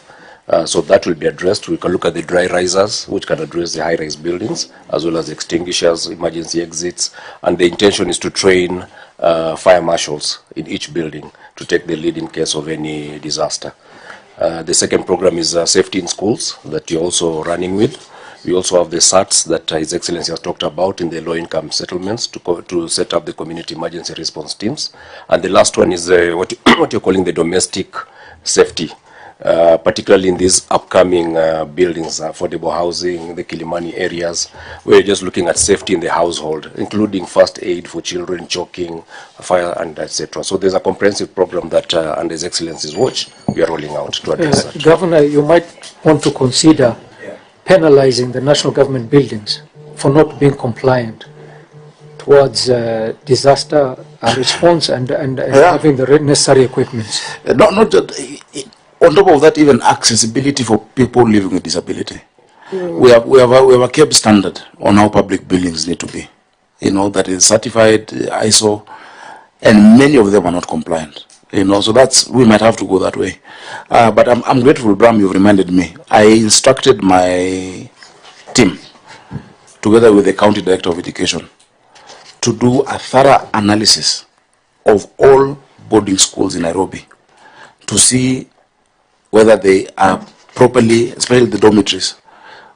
So that will be addressed. We can look at the dry risers, which can address the high-rise buildings, as well as extinguishers, emergency exits. And the intention is to train fire marshals in each building to take the lead in case of any disaster. The second program is safety in schools that you're also running with. We also have the SATs that His Excellency has talked about in the low-income settlements to set up the community emergency response teams. And the last one is what you're calling the domestic safety. Particularly in these upcoming buildings, affordable housing, the Kilimani areas, we're just looking at safety in the household, including first aid for children, choking, fire, and etc. So there's a comprehensive program that under His Excellency's watch, we are rolling out to address that. Governor, you might want to consider penalizing the national government buildings for not being compliant towards disaster response and having the necessary equipment. Not just, on top of that, even accessibility for people living with disability. We have a CAB standard on how public buildings need to be. That is certified, ISO, and many of them are not compliant. So we might have to go that way. But I'm grateful, Bram, you've reminded me. I instructed my team, together with the County Director of Education, to do a thorough analysis of all boarding schools in Nairobi to see whether they are properly, especially the dormitories,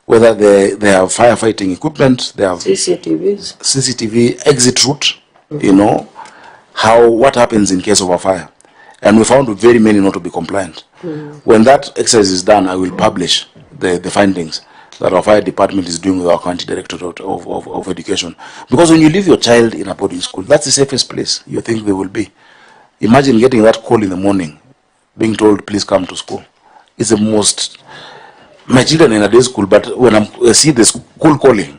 whether they have firefighting equipment, they have CCTV, exit route, what happens in case of a fire. And we found very many not to be compliant. When that exercise is done, I will publish the findings that our fire department is doing with our County Directorate of Education. Because when you leave your child in a boarding school, that's the safest place you think they will be. Imagine getting that call in the morning, being told, please come to school. It's the most... My children in a day school, but when I see the school calling,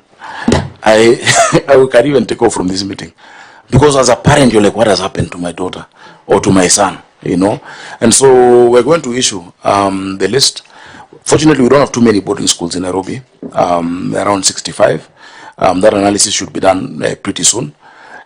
I can't even take off from this meeting. Because as a parent, you're like, what has happened to my daughter or to my son, you know? And so we're going to issue the list. Fortunately, we don't have too many boarding schools in Nairobi, around 65. That analysis should be done pretty soon.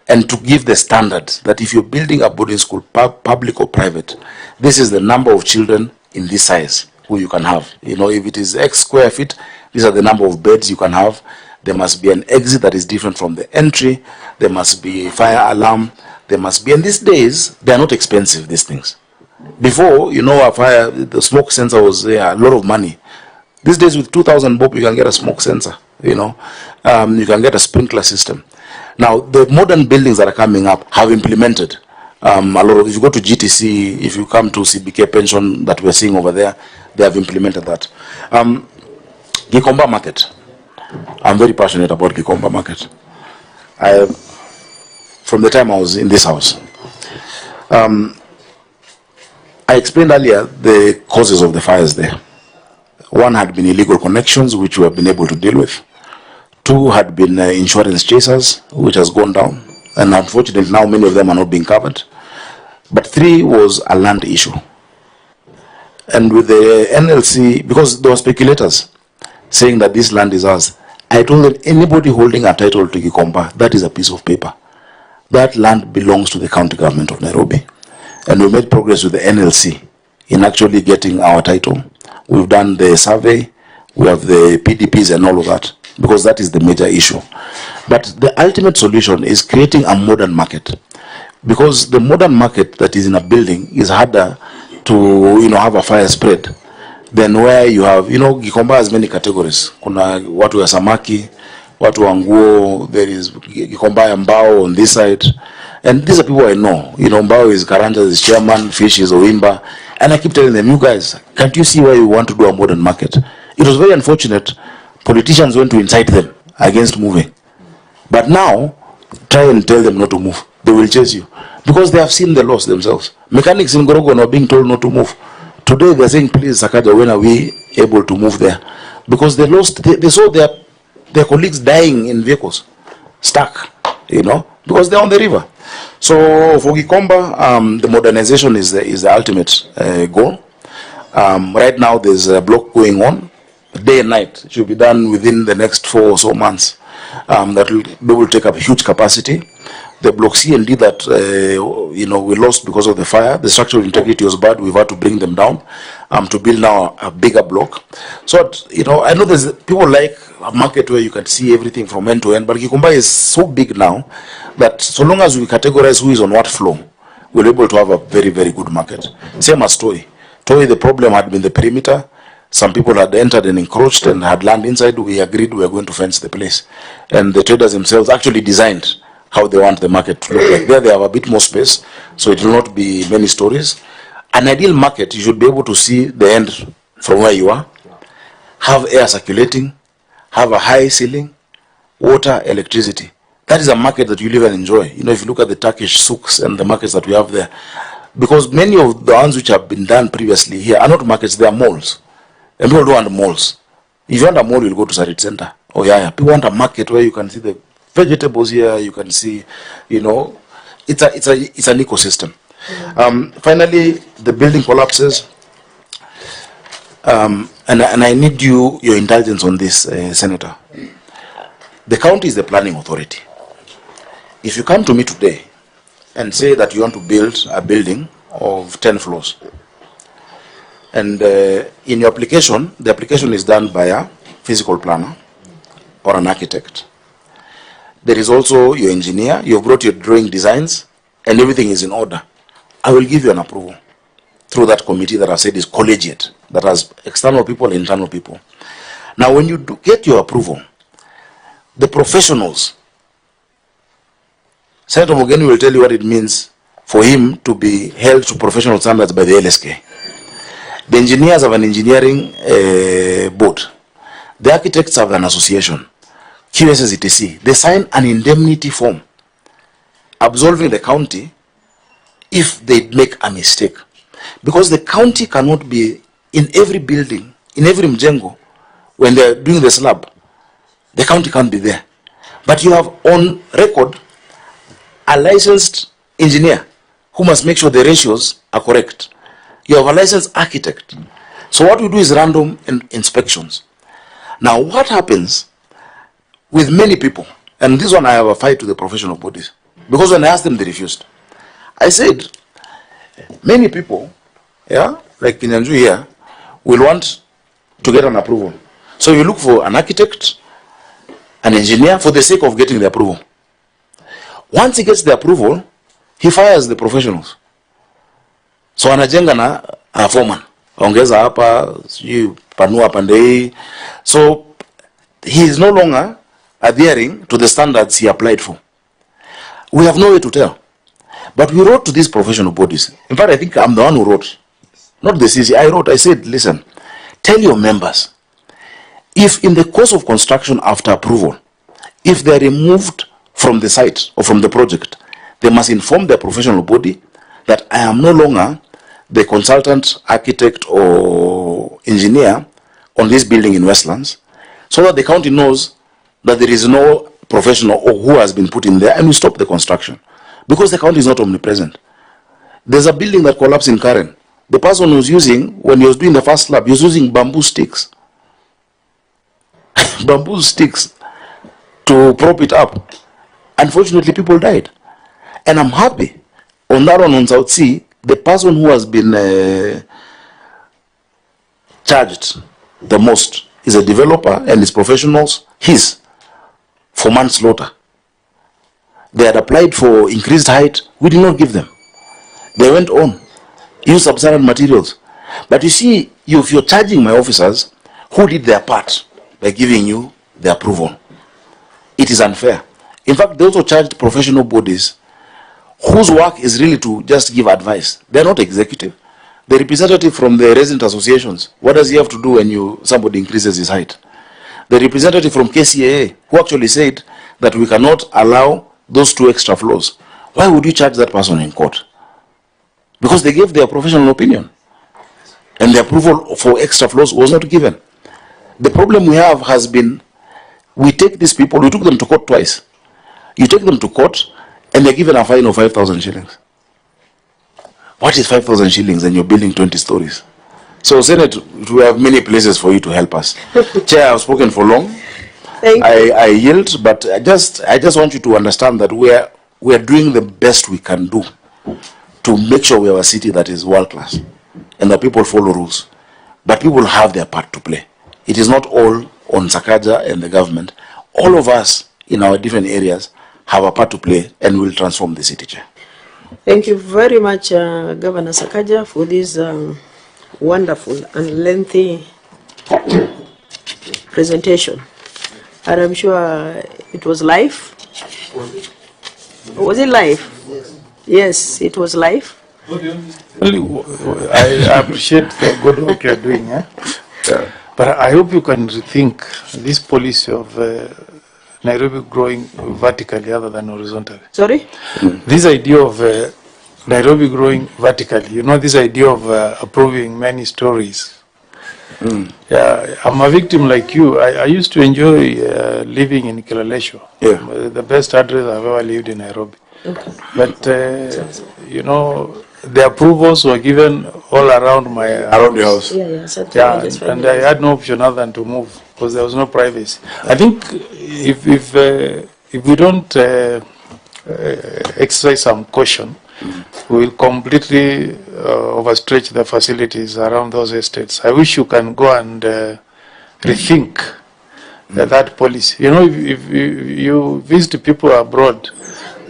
And to give the standards that if you're building a boarding school, public or private, this is the number of children in this size who you can have. You know, if it is X square feet, these are the number of beds you can have. There must be an exit that is different from the entry. There must be a fire alarm. There must be, and these days, they are not expensive, these things. Before, you know, the smoke sensor was a lot of money. These days, with 2,000 bob, you can get a smoke sensor, you know. You can get a sprinkler system. Now, the modern buildings that are coming up have implemented a lot of, if you go to GTC, if you come to CBK pension that we're seeing over there, they have implemented that. Gikomba market. I'm very passionate about Gikomba market. From the time I was in this house. I explained earlier the causes of the fires there. One had been illegal connections, which we have been able to deal with. Two had been insurance chasers, which has gone down. And unfortunately, now many of them are not being covered. But three was a land issue. And with the NLC, because there were speculators saying that this land is ours, I told them, anybody holding a title to Gikomba, that is a piece of paper. That land belongs to the county government of Nairobi. And we made progress with the NLC in actually getting our title. We've done the survey, we have the PDPs and all of that, because that is the major issue. But the ultimate solution is creating a modern market. Because the modern market that is in a building is harder to, you know, have a fire spread than where you have, you know, Gikomba has many categories. Kuna watu ya samaki, watu wa nguo, there is Gikomba ya mbao on this side. And these are people I know. You know, Mbao is Karanja, is chairman, Fish is Oimba. And I keep telling them, you guys, can't you see why you want to do a modern market? It was very unfortunate. Politicians went to incite them against moving. But now, try and tell them not to move. They will chase you. Because they have seen the loss themselves. Mechanics in Gorogon are being told not to move. Today they're saying, please, Sakaja, when are we able to move there? Because they lost, they saw their colleagues dying in vehicles, stuck, you know, because they're on the river. So for Gikomba, the modernization is the ultimate goal. Right now there's a block going on, day and night. It should be done within the next 4 or so months. That will take up a huge capacity. The block C and D that you know, we lost because of the fire, the structural integrity was bad. We've had to bring them down to build now a bigger block. So you know, I know there's people like a market where you can see everything from end to end, but Gikomba is so big now that so long as we categorize who is on what floor, we're able to have a very, very good market. Same as Toi. Toi, the problem had been the perimeter. Some people had entered and encroached and had land inside. We agreed we were going to fence the place. And the traders themselves actually designed how they want the market to look like. There they have a bit more space, so it will not be many stories. An ideal market, you should be able to see the end from where you are, have air circulating, have a high ceiling, water, electricity. That is a market that you live and enjoy. You know, if you look at the Turkish souks and the markets that we have there, because many of the ones which have been done previously here are not markets, they are malls. And people don't want malls. If you want a mall, you'll go to Sarit Center. Oh yeah. People want a market where you can see the vegetables here, you can see, you know, it's an ecosystem. Finally, the building collapses. And I need your indulgence on this, Senator. The county is the planning authority. If you come to me today and say that you want to build a building of 10 floors, and in your application, the application is done by a physical planner or an architect. There is also your engineer. You've brought your drawing designs and everything is in order. I will give you an approval through that committee that I said is collegiate, that has external people and internal people. Now, when you get your approval, the professionals, Senator Mogeni will tell you what it means for him to be held to professional standards by the LSK. The engineers have an engineering board. The architects have an association. QSs etc. They sign an indemnity form absolving the county if they make a mistake. Because the county cannot be in every building, in every mjengo, when they're doing the slab. The county can't be there. But you have on record a licensed engineer who must make sure the ratios are correct. You have a licensed architect. So what we do is random inspections. Now what happens with many people, and this one I have a fight with the professional bodies, because when I asked them, they refused. I said, many people, like Kinyanju here, will want to get an approval. So you look for an architect, an engineer, for the sake of getting the approval. Once he gets the approval, he fires the professionals. So anajenga na a foreman. Ongeza hapa, panua pandei. So he is no longer adhering to the standards he applied for. We have no way to tell. But we wrote to these professional bodies. In fact, I think I'm the one who wrote. Not the CC. I said, listen, tell your members, if in the course of construction after approval, if they are removed from the site or from the project, they must inform their professional body that I am no longer the consultant, architect or engineer on this building in Westlands, so that the county knows that there is no professional or who has been put in there, and we stop the construction. Because the county is not omnipresent. There's a building that collapsed in Karen. The person was using, when he was doing the first slab, he was using bamboo sticks. Bamboo sticks to prop it up. Unfortunately, people died. And I'm happy. On that one on South Sea, the person who has been charged the most is a developer and his professionals, for manslaughter. They had applied for increased height. We did not give them. They went on, used substandard materials. But you see, if you're charging my officers who did their part by giving you the approval, it is unfair. In fact, they also charged professional bodies whose work is really to just give advice. They're not executive. The representative from the resident associations, what does he have to do when somebody increases his height? The representative from KCAA, who actually said that we cannot allow those 2 extra floors. Why would you charge that person in court? Because they gave their professional opinion. And the approval for extra floors was not given. The problem we have has been, we take these people, we took them to court twice. You take them to court, and they're given a fine of 5,000 shillings. What is 5,000 shillings and you're building 20 stories? So, Senate, we have many places for you to help us. Chair, I've spoken for long. I yield, but I just want you to understand that we are doing the best we can do to make sure we have a city that is world class and that people follow rules. But people have their part to play. It is not all on Sakaja and the government. All of us in our different areas have a part to play and will transform the city, Chair. Thank you very much, Governor Sakaja, for this wonderful and lengthy presentation. And I'm sure it was live. Was it live? Yes, it was live. I appreciate the good work you're doing, but I hope you can rethink this policy of Nairobi growing vertically other than horizontally. Sorry? This idea of Nairobi growing vertically, this idea of approving many stories. Yeah, I'm a victim like you. I used to enjoy living in Kileleshwa. Yeah. The best address I've ever lived in Nairobi. Okay. But, the approvals were given all around my around the house. Yeah, and I had no option other than to move because there was no privacy. I think if we don't exercise some caution, we will completely overstretch the facilities around those estates. I wish you can go and rethink that policy. If you visit people abroad,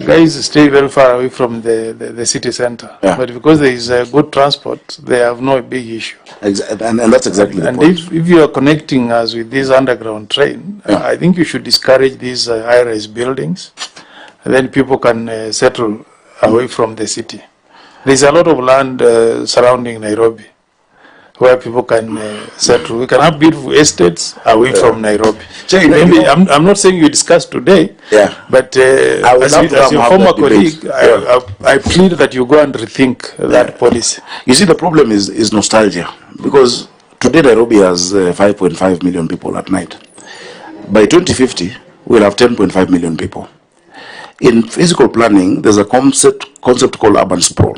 guys stay very far away from the city center. Yeah. But because there is good transport, they have no big issue. And that's exactly the point. If you are connecting us with this underground train, I think you should discourage these high-rise buildings. And then people can settle away from the city. There's a lot of land surrounding Nairobi where people can settle. We can have beautiful estates away from Nairobi. Maybe, I'm not saying you discuss today, but as your former colleague, I plead that you go and rethink that policy. You see, the problem is nostalgia, because today Nairobi has 5.5 million people at night. By 2050, we'll have 10.5 million people. In physical planning, there's a concept called urban sprawl.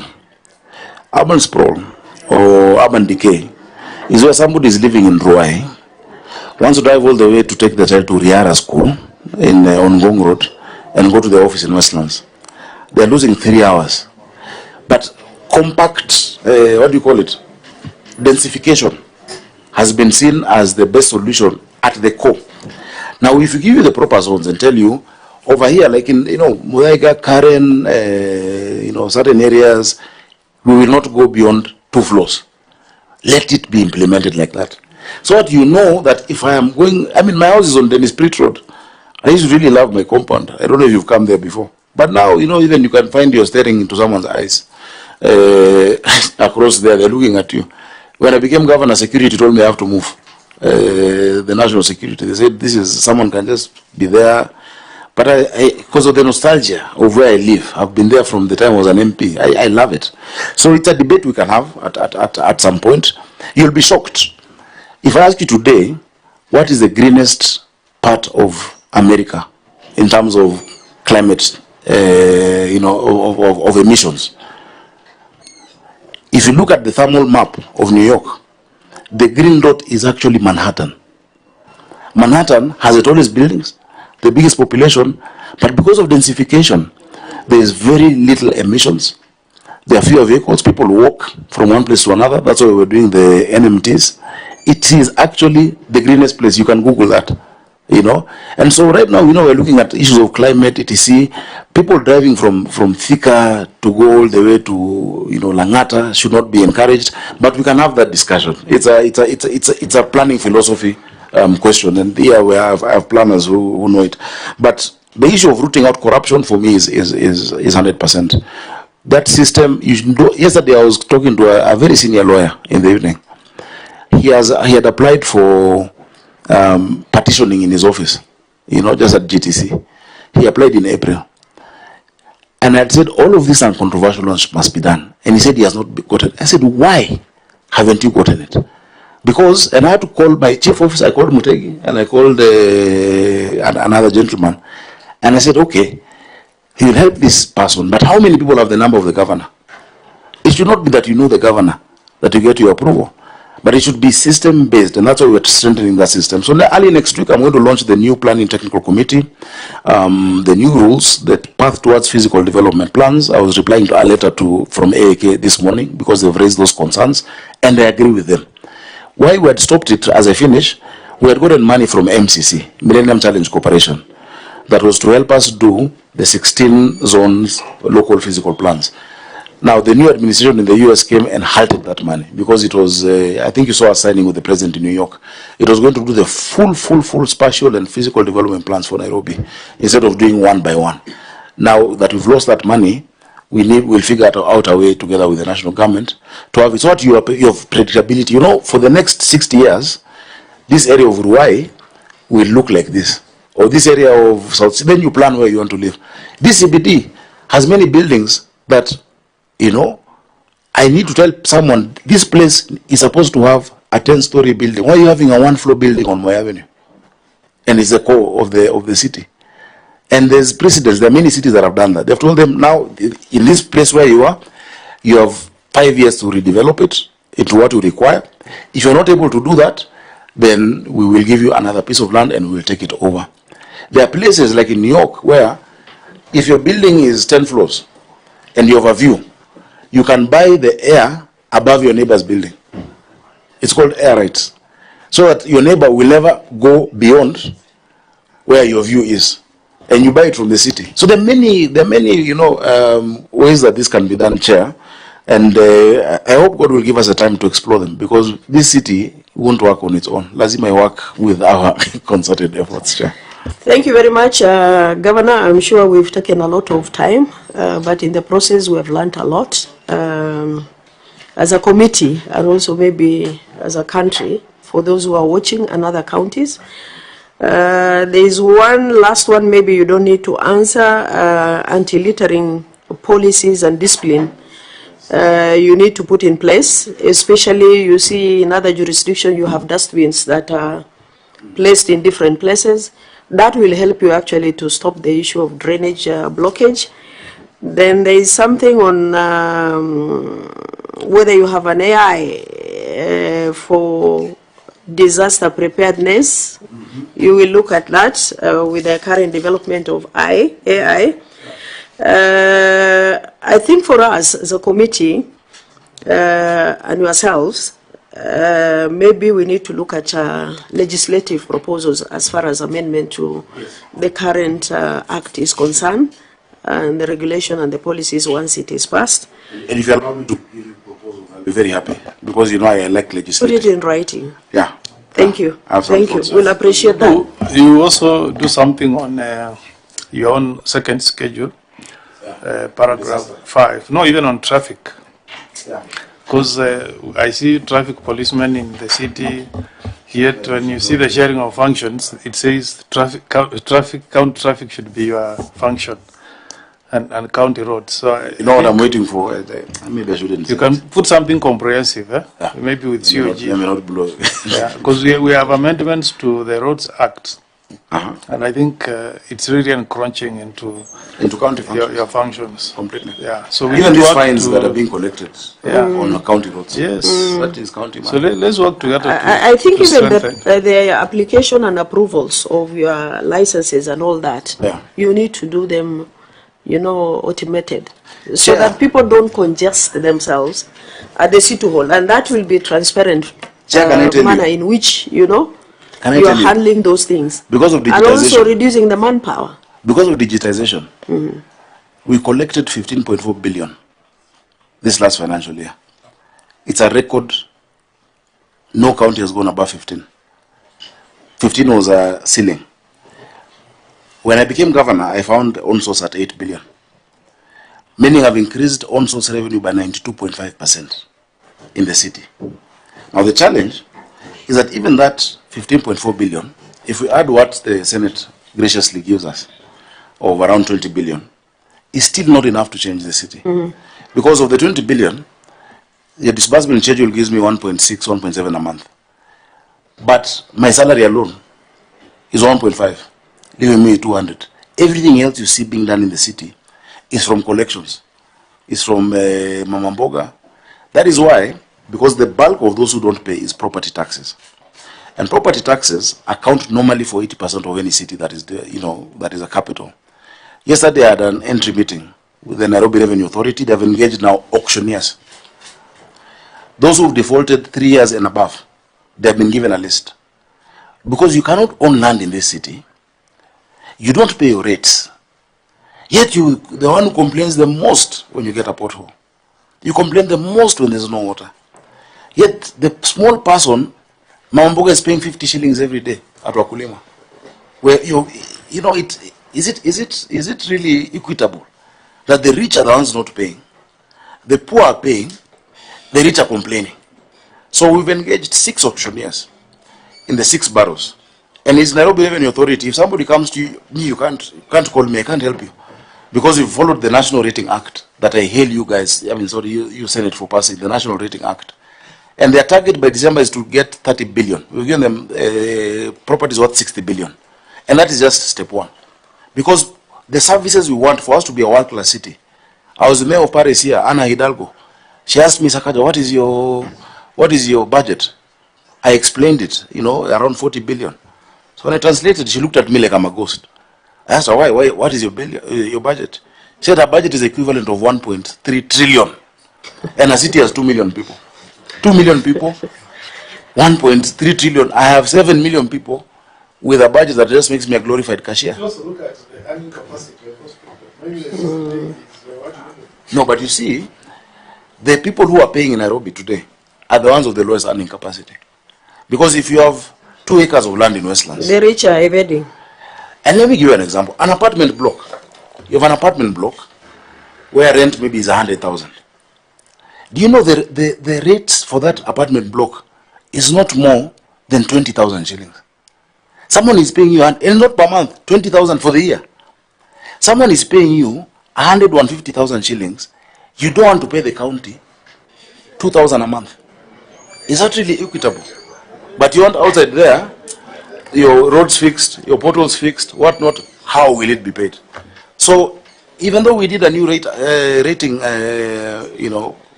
Urban sprawl or urban decay is where somebody is living in Ruai, wants to drive all the way to take the child to Riara School on Ngong Road and go to the office in Westlands. They're losing 3 hours. But compact, densification has been seen as the best solution at the core. Now, if you give you the proper zones and tell you, over here, like in, Muthaiga, Karen, certain areas, we will not go beyond 2 floors. Let it be implemented like that. So that you know that if I am going, my house is on Dennis Pritt Road. I used to really love my compound. I don't know if you've come there before. But now, even you can find you're staring into someone's eyes. Across there, they're looking at you. When I became governor, security told me I have to move. The national security. They said, someone can just be there. But because of the nostalgia of where I live, I've been there from the time I was an MP. I love it. So it's a debate we can have at some point. You'll be shocked. If I ask you today, what is the greenest part of America in terms of climate, of emissions? If you look at the thermal map of New York, the green dot is actually Manhattan. Manhattan has the tallest buildings, the biggest population, but because of densification, there is very little emissions. There are fewer vehicles. People walk from one place to another. That's why we're doing the NMTs. It is actually the greenest place. You can Google that, And so right now, we're looking at issues of climate, etc. People driving from Thika to go all the way to, Langata should not be encouraged. But we can have that discussion. It's a planning philosophy question, and here I have planners who know it. But the issue of rooting out corruption for me is 100%. That system, yesterday I was talking to a very senior lawyer in the evening. He had applied for partitioning in his office, just at GTC. He applied in April. And I had said, all of these uncontroversial ones must be done. And he said he has not gotten it. I said, why haven't you gotten it? Because, and I had to call my chief officer, I called Mutegi, and I called another gentleman. And I said, okay, he will help this person, but how many people have the number of the governor? It should not be that you know the governor, that you get your approval. But it should be system-based, and that's why we're strengthening that system. So early next week, I'm going to launch the new planning technical committee, the new rules, the path towards physical development plans. I was replying to a letter from AAK this morning because they've raised those concerns, and I agree with them. Why we had stopped it as I finish, we had gotten money from MCC, Millennium Challenge Corporation, that was to help us do the 16 zones local physical plans. Now, the new administration in the US came and halted that money because it was, I think you saw us signing with the president in New York. It was going to do the full spatial and physical development plans for Nairobi instead of doing one by one. Now that we've lost that money, we'll figure out a way together with the national government to have it. So what you have predictability. For the next 60 years, this area of Ruai will look like this. Or this area of South, then you plan where you want to live. This CBD has many buildings that, I need to tell someone, this place is supposed to have a 10-story building. Why are you having a 1-floor building on my avenue? And it's the core of the city. And there's precedents. There are many cities that have done that. They've told them, now, in this place where you are, you have 5 years to redevelop it into what you require. If you're not able to do that, then we will give you another piece of land and we will take it over. There are places like in New York where if your building is 10 floors and you have a view, you can buy the air above your neighbor's building. It's called air rights. So that your neighbor will never go beyond where your view is. And you buy it from the city. So there are many ways that this can be done, Chair. And I hope God will give us the time to explore them, because this city won't work on its own. Lazima work with our concerted efforts, Chair. Thank you very much, Governor. I'm sure we've taken a lot of time, but in the process we have learned a lot. As a committee, and also maybe as a country, for those who are watching in other counties. There is one last one, maybe you don't need to answer, anti-littering policies and discipline you need to put in place, especially you see in other jurisdictions you have dustbins that are placed in different places. that will help you actually to stop the issue of drainage blockage. Then there is something on whether you have an AI for disaster preparedness. You will look at that with the current development of AI. I think for us as a committee and yourselves, maybe we need to look at legislative proposals as far as amendment to the current act is concerned, and the regulation and the policies once it is passed. And if you allow me to give you proposals, I'll be very happy, because you know I like legislation. Put it in writing. Yeah. Thank you. Absolutely. Thank you. We'll appreciate that. You also do something on your own second schedule, paragraph 5. No, even on traffic. Because I see traffic policemen in the city, yet when you see the sharing of functions, it says county traffic should be your function, and county roads. So you know what I'm waiting for? Maybe I shouldn't. You can put something comprehensive, maybe with COG. Let me not blow. Yeah, because we have amendments to the Roads Act. And I think it's really encroaching into county functions. Your functions. Completely. Yeah. So we even need to these work fines that are being collected on county roads. Yes. That is county money. So let's work together. I think even the application and approvals of your licenses and all that, you need to do them, automated, so that people don't congest themselves at the city hall, and that will be transparent manner in which you are handling those things. Because of digitization. And also reducing the manpower. Because of digitization, we collected 15.4 billion this last financial year. It's a record. No county has gone above 15. 15 was a ceiling. When I became governor, I found on-source at 8 billion. Many have increased on-source revenue by 92.5% in the city. Now the challenge is that even that 15.4 billion, if we add what the Senate graciously gives us, of around 20 billion, is still not enough to change the city. Because of the 20 billion, the disbursement schedule gives me 1.6, 1.7 a month. But my salary alone is 1.5, leaving me 200. Everything else you see being done in the city is from collections, is from Mama Mboga. That is why, because the bulk of those who don't pay is property taxes. And property taxes account normally for 80% of any city that is there, that is a capital. Yesterday I had an entry meeting with the Nairobi Revenue Authority. They have engaged now auctioneers. Those who have defaulted 3 years and above, they have been given a list. Because you cannot own land in this city, you don't pay your rates, yet you, the one who complains the most when you get a pothole. You complain the most when there's no water. Yet the small person, Mama Mboga, is paying 50 shillings every day at Wakulima. Where is it really equitable that the rich are the ones not paying, the poor are paying, the rich are complaining? So we've engaged 6 auctioneers in the 6 boroughs. And it's Nairobi Revenue Authority. If somebody comes to you, you can't call me, I can't help you. Because you've followed the National Rating Act that I hail you guys, you Senate for passing the National Rating Act. And their target by December is to get 30 billion. We've given them properties worth 60 billion. And that is just step 1. Because the services we want for us to be a world-class city. I was the mayor of Paris here, Anna Hidalgo. She asked me, Sakaja, what is your budget? I explained it, around 40 billion. So when I translated, she looked at me like I'm a ghost. I asked her, why, what is your budget? She said her budget is equivalent of 1.3 trillion. And a city has 2 million people. 2 million people, 1.3 trillion. I have 7 million people with a budget that just makes me a glorified cashier. You also look at the earning capacity of those people. Maybe no, but you see, the people who are paying in Nairobi today are the ones of the lowest earning capacity. Because if you have 2 acres of land in Westlands, the rich are evading. And let me give you an example. An apartment block. You have an apartment block where rent maybe is 100,000. Do you know the rates for that apartment block is not more than 20,000 shillings? Someone is paying you, and not per month, 20,000 for the year. Someone is paying you 150,000 shillings. You don't want to pay the county 2,000 a month. Is that really equitable? But you want outside there your roads fixed, your potholes fixed, what not, how will it be paid? So even though we did a new rating,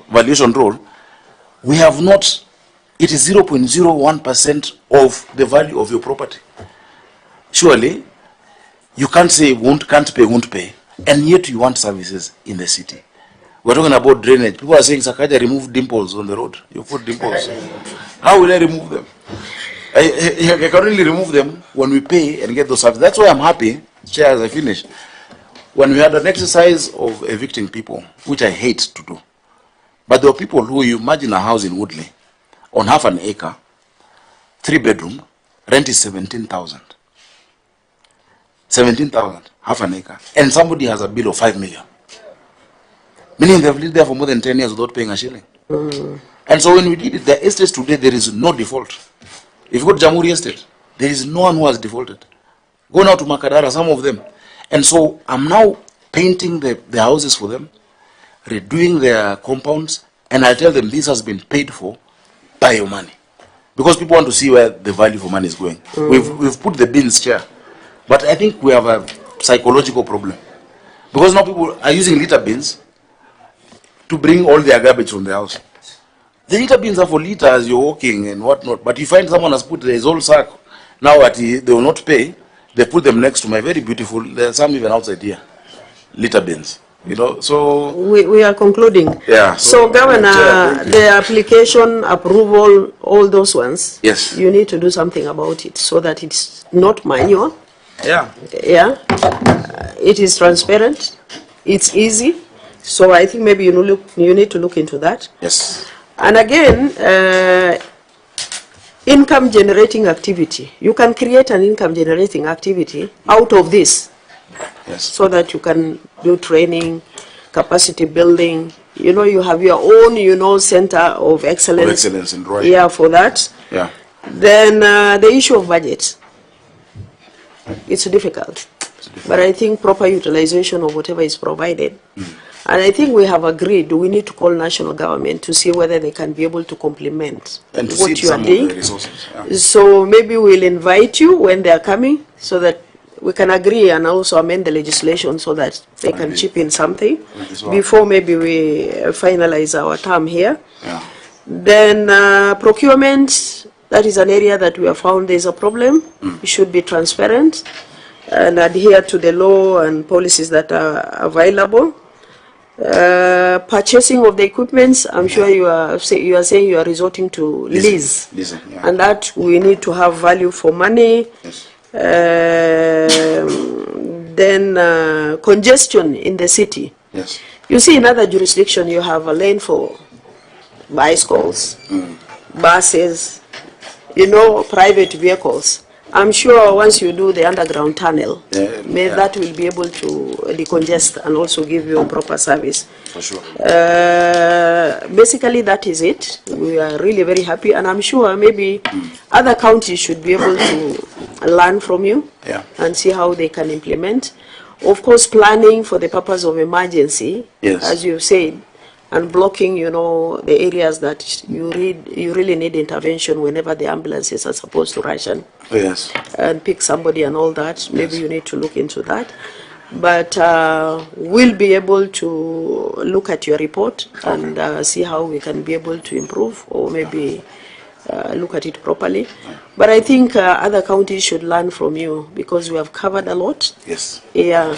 valuation rule, we have not, it is 0.01% of the value of your property. Surely, you can't say won't pay, and yet you want services in the city. We're talking about drainage. People are saying, Sakaja, remove dimples on the road. You put dimples. How will I remove them? I can only remove them when we pay and get those services. That's why I'm happy, Chair, as I finish, when we had an exercise of evicting people, which I hate to do. But there were people who, you imagine a house in Woodley, on half an acre, 3-bedroom, rent is 17,000. 17,000, half an acre. And somebody has a bill of 5 million. Meaning they've lived there for more than 10 years without paying a shilling. And so when we did it, the estates today, there is no default. If you go to Jamhuri Estate, there is no one who has defaulted. Go now to Makadara, some of them. And so I'm now painting the houses for them, redoing their compounds, and I tell them this has been paid for by your money. Because people want to see where the value for money is going. We've put the bins, Chair. But I think we have a psychological problem. Because now people are using litter bins to bring all their garbage from the house. The litter bins are for litter as you're walking and whatnot. But you find someone has put his whole sack. Now that they will not pay, they put them next to my very beautiful, there are some even outside here, litter bins. So we are concluding. Yeah. So Governor, the application, approval, all those ones. Yes. You need to do something about it so that it's not manual. Yeah. Yeah. It is transparent. It's easy. So I think maybe you need to look into that. Yes. And again, income generating activity. You can create an income generating activity out of this. Yes. So that you can do training, capacity building. You have your own, center of excellence. Of excellence in drawing. Yeah, for that. Yeah. Then the issue of budget. It's difficult. But I think proper utilization of whatever is provided. And I think we have agreed we need to call national government to see whether they can be able to complement And to what see you some are of doing. the resources. Yeah. So maybe we'll invite you when they are coming so that we can agree and also amend the legislation so that they can chip in something before maybe we finalize our term here. Yeah. Then procurement, that is an area that we have found there is a problem. It should be transparent and adhere to the law and policies that are available. Purchasing of the equipments, I'm sure you are saying you are resorting to lease. Yeah. And that we need to have value for money. Yes. Then congestion in the city. Yes. You see, in other jurisdictions, you have a lane for bicycles, buses, private vehicles. I'm sure once you do the underground tunnel, that will be able to decongest and also give you a proper service. For sure. Basically, that is it. We are really very happy, and I'm sure maybe other counties should be able to learn from you and see how they can implement. Of course, planning for the purpose of emergency, as you said, and blocking, the areas that you really need intervention whenever the ambulances are supposed to rush and pick somebody and all that. Maybe you need to look into that. But we'll be able to look at your report and see how we can be able to improve or maybe look at it properly. But I think other counties should learn from you because we have covered a lot. Yes. Yeah,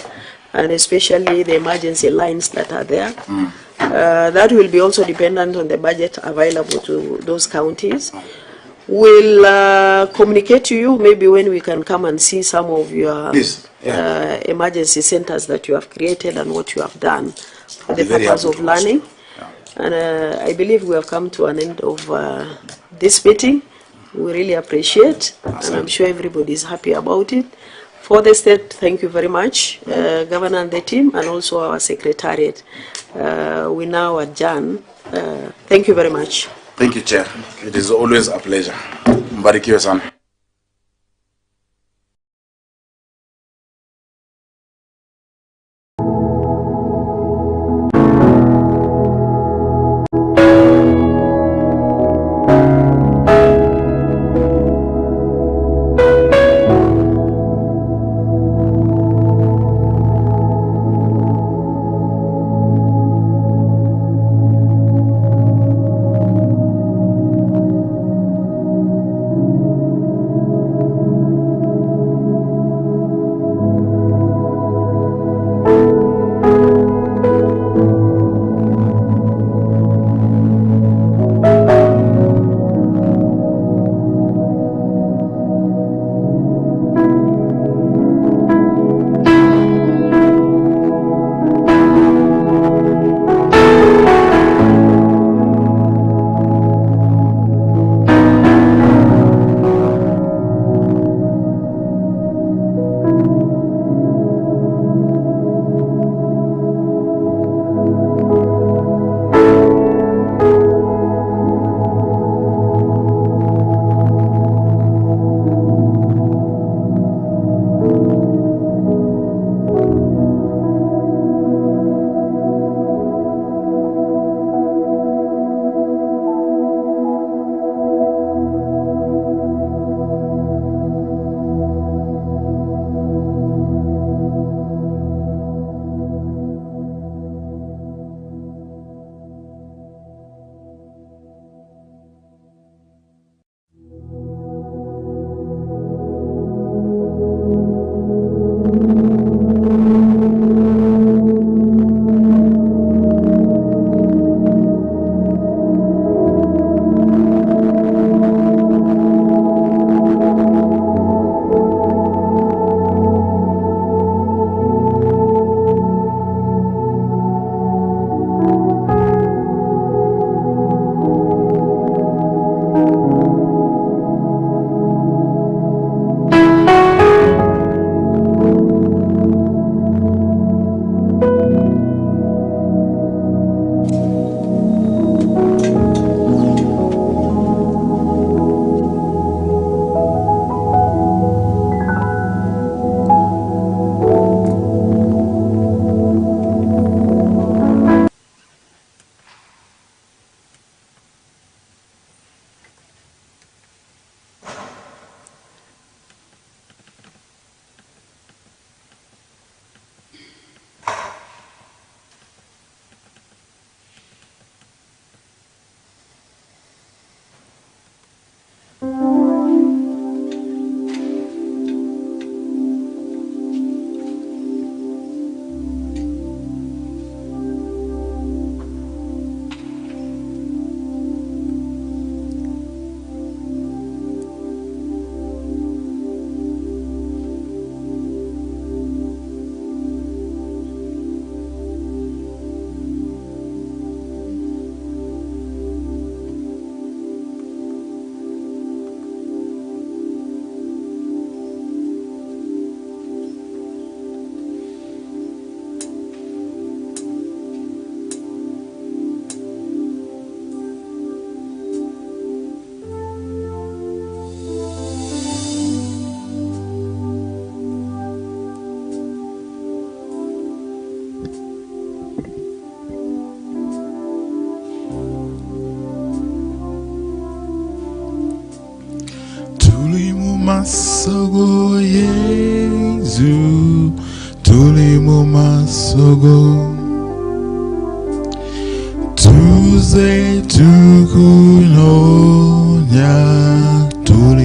and especially the emergency lines that are there. That will be also dependent on the budget available to those counties. We'll communicate to you maybe when we can come and see some of your emergency centers that you have created and what you have done for the purpose of learning. And I believe we have come to an end of this meeting. We really appreciate, and I'm sure everybody is happy about it. For the state, thank you very much, Governor and the team, and also our Secretariat. We now adjourn. Thank you very much. Thank you, Chair. It is always a pleasure. Mbarikiwe sana. masogo Yesu tuli mu masogo tuze tukunonya tuli